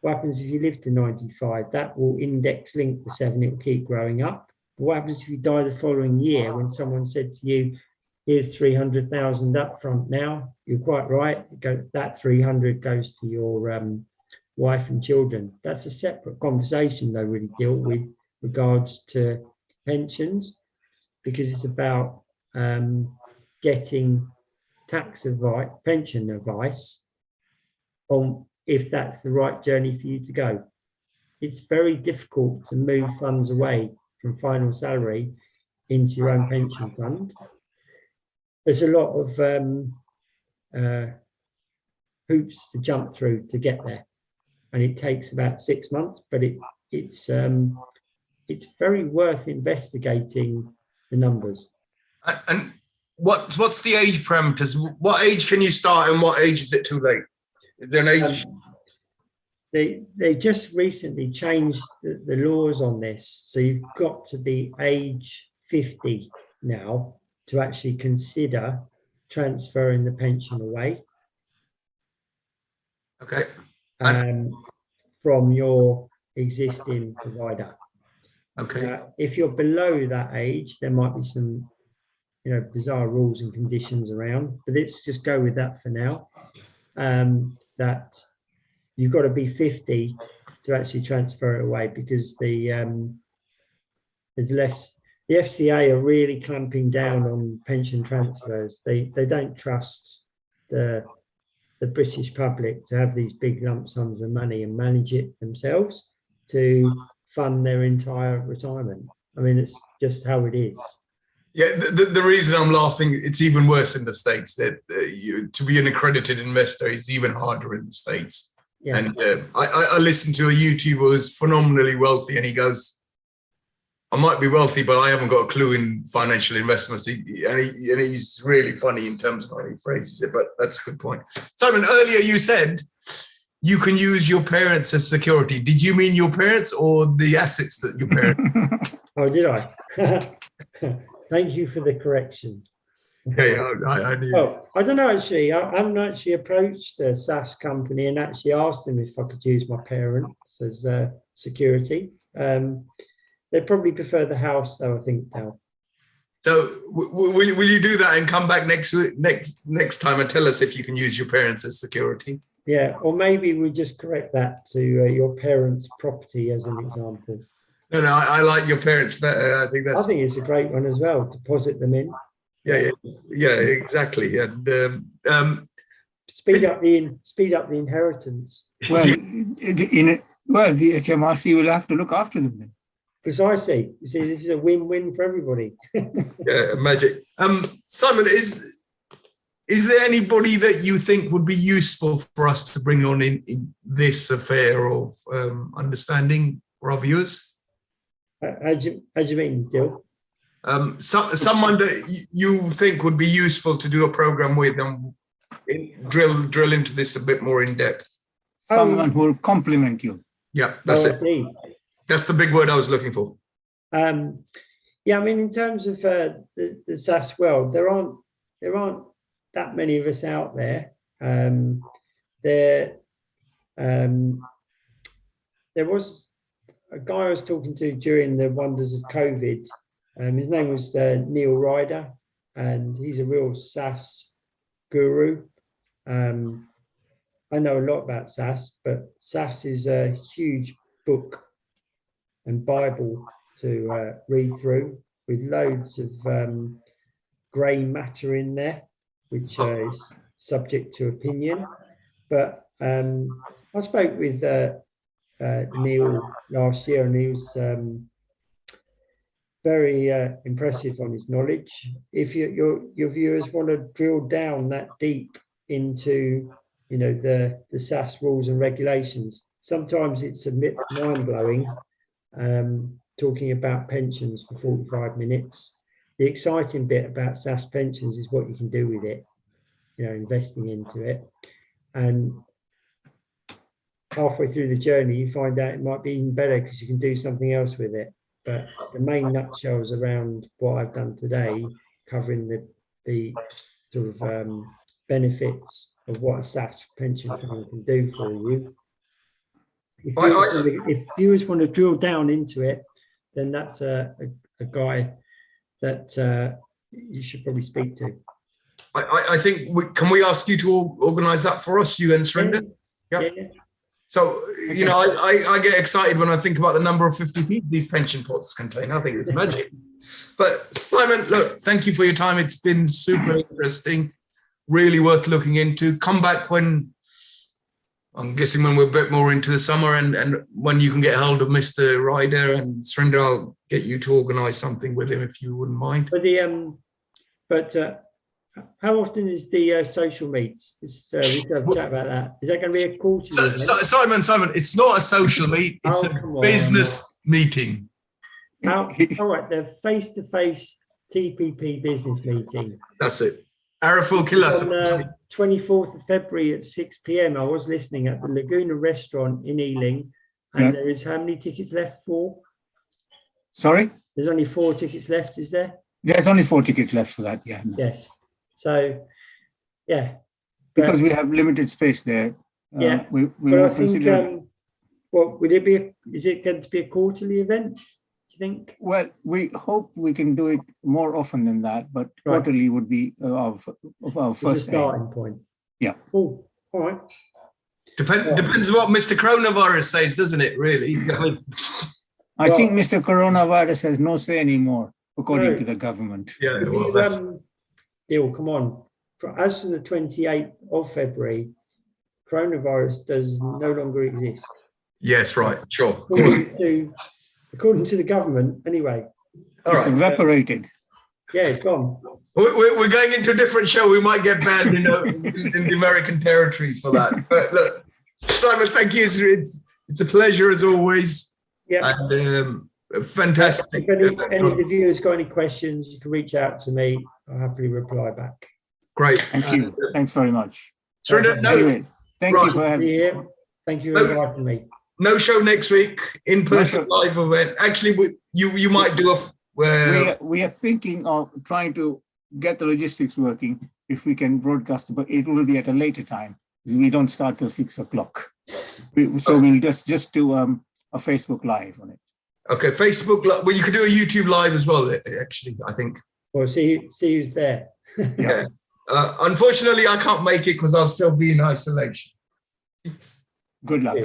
what happens if you live to 95? That will index link the 7, it will keep growing up. But what happens if you die the following year when someone said to you, here's 300,000 up front now? You're quite right. That 300 goes to your wife and children. That's a separate conversation they really deal with regards to pensions, because it's about getting tax advice, pension advice on if that's the right journey for you to go. It's very difficult to move funds away from final salary into your own pension fund. There's a lot of hoops to jump through to get there, and it takes about 6 months, but it's very worth investigating the numbers. And what's the age parameters? What age can you start and what age is it too late? Is there an age? They just recently changed the laws on this. So you've got to be age 50 now to actually consider transferring the pension away. Okay. From your existing provider. Okay. If you're below that age, there might be some, bizarre rules and conditions around, but let's just go with that for now. That you've got to be 50 to actually transfer it away, because there's less. The FCA are really clamping down on pension transfers. They don't trust the British public to have these big lump sums of money and manage it themselves to fund their entire retirement. I mean, it's just how it is. Yeah, the reason I'm laughing, it's even worse in the States. That to be an accredited investor is even harder in the States. Yeah. And I listened to a YouTuber who's phenomenally wealthy, and he goes, I might be wealthy, but I haven't got a clue in financial investments. He's really funny in terms of how he phrases it, but that's a good point. Simon, earlier you said you can use your parents as security. Did you mean your parents or the assets that your parents? Oh, did I? Thank you for the correction. Yeah, I knew. Well, I don't know actually. I haven't actually approached a SaaS company and actually asked them if I could use my parents as security. They probably prefer the house, though. I think now. So will you do that and come back next time and tell us if you can use your parents as security? Yeah, or maybe we just correct that to your parents' property as an example. No, I like your parents better. I think it's a great one as well. Deposit them in. Yeah, exactly. And speed up the inheritance. Well, the HMRC will have to look after them then. Precisely. You see, this is a win-win for everybody. Yeah, magic. Simon, is there anybody that you think would be useful for us to bring on in this affair of understanding for our viewers? How do you mean, Dill? Someone that you think would be useful to do a program with and drill into this a bit more in depth. Someone who will complement you. Yeah, that's it. That's the big word I was looking for. Yeah, I mean, in terms of the SaaS world, there aren't that many of us out there. There was a guy I was talking to during the wonders of COVID. His name was Neil Ryder, and he's a real SaaS guru. I know a lot about SaaS, but SaaS is a huge book and Bible to read through with loads of grey matter in there, which is subject to opinion. But I spoke with Neil last year, and he was very impressive on his knowledge. If your viewers want to drill down that deep into the SaaS rules and regulations, sometimes it's a bit mind-blowing. Talking about pensions for 45 minutes. The exciting bit about SaaS pensions is what you can do with it, investing into it. And halfway through the journey, you find out it might be even better because you can do something else with it. But the main nutshells around what I've done today, covering the sort of benefits of what a SaaS pension plan can do for you. If viewers want to drill down into it, then that's a guy that you should probably speak to. I think can we ask you to organise that for us, you and Surinder? Yeah. So I get excited when I think about the number of 50 people these pension pots contain. I think it's magic. But Simon, look, thank you for your time. It's been super interesting, really worth looking into. Come back when I'm guessing when we're a bit more into the summer and when you can get hold of Mr. Ryder and Surinder, I'll get you to organise something with him if you wouldn't mind. But how often is the social meets? We can chat about that. Is that going to be a quarterly event? Simon, it's not a social meet. It's a business meeting. All right, the face-to-face TPP business meeting. That's it. Araful Killer. On 24th of February at 6 p.m. I was listening at the Laguna restaurant in Ealing, and there is how many tickets left? 4? Sorry? There's only 4 tickets left, is there? There's only 4 tickets left for that, yeah. Yes. So, yeah. Because we have limited space there. Yeah. We will consider. Would it be? Is it going to be a quarterly event? Do you think? Well, we hope we can do it more often than that, but quarterly would be of our first starting point. Yeah. Oh, all right. Depends what Mr. Coronavirus says, doesn't it? Really. I think Mr. Coronavirus has no say anymore, according to the government. Yeah. Deal, come on. As for the 28th of February, coronavirus does no longer exist. Yes, right, sure. According to the government, anyway. It's evaporated. Yeah, it's gone. We're going into a different show. We might get banned in the American territories for that. But look, Simon, thank you. It's a pleasure as always. Yeah. And fantastic. If any of the viewers got any questions, you can reach out to me. I'll happily reply back. Great. Thank you. Thanks very much. Surinder, Anyway, thank you for having me. Yeah. Thank you for inviting me. No show next week. In-person live event. Actually, you might do we are thinking of trying to get the logistics working if we can broadcast, but it will be at a later time. We don't start till 6 o'clock. So we'll just do a Facebook Live on it. Okay, Facebook. Well, you could do a YouTube Live as well. Actually, I think. Well, see who's there. Yeah. Unfortunately, I can't make it because I'll still be in isolation. Good luck.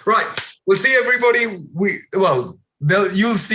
Right. We'll see everybody. You'll see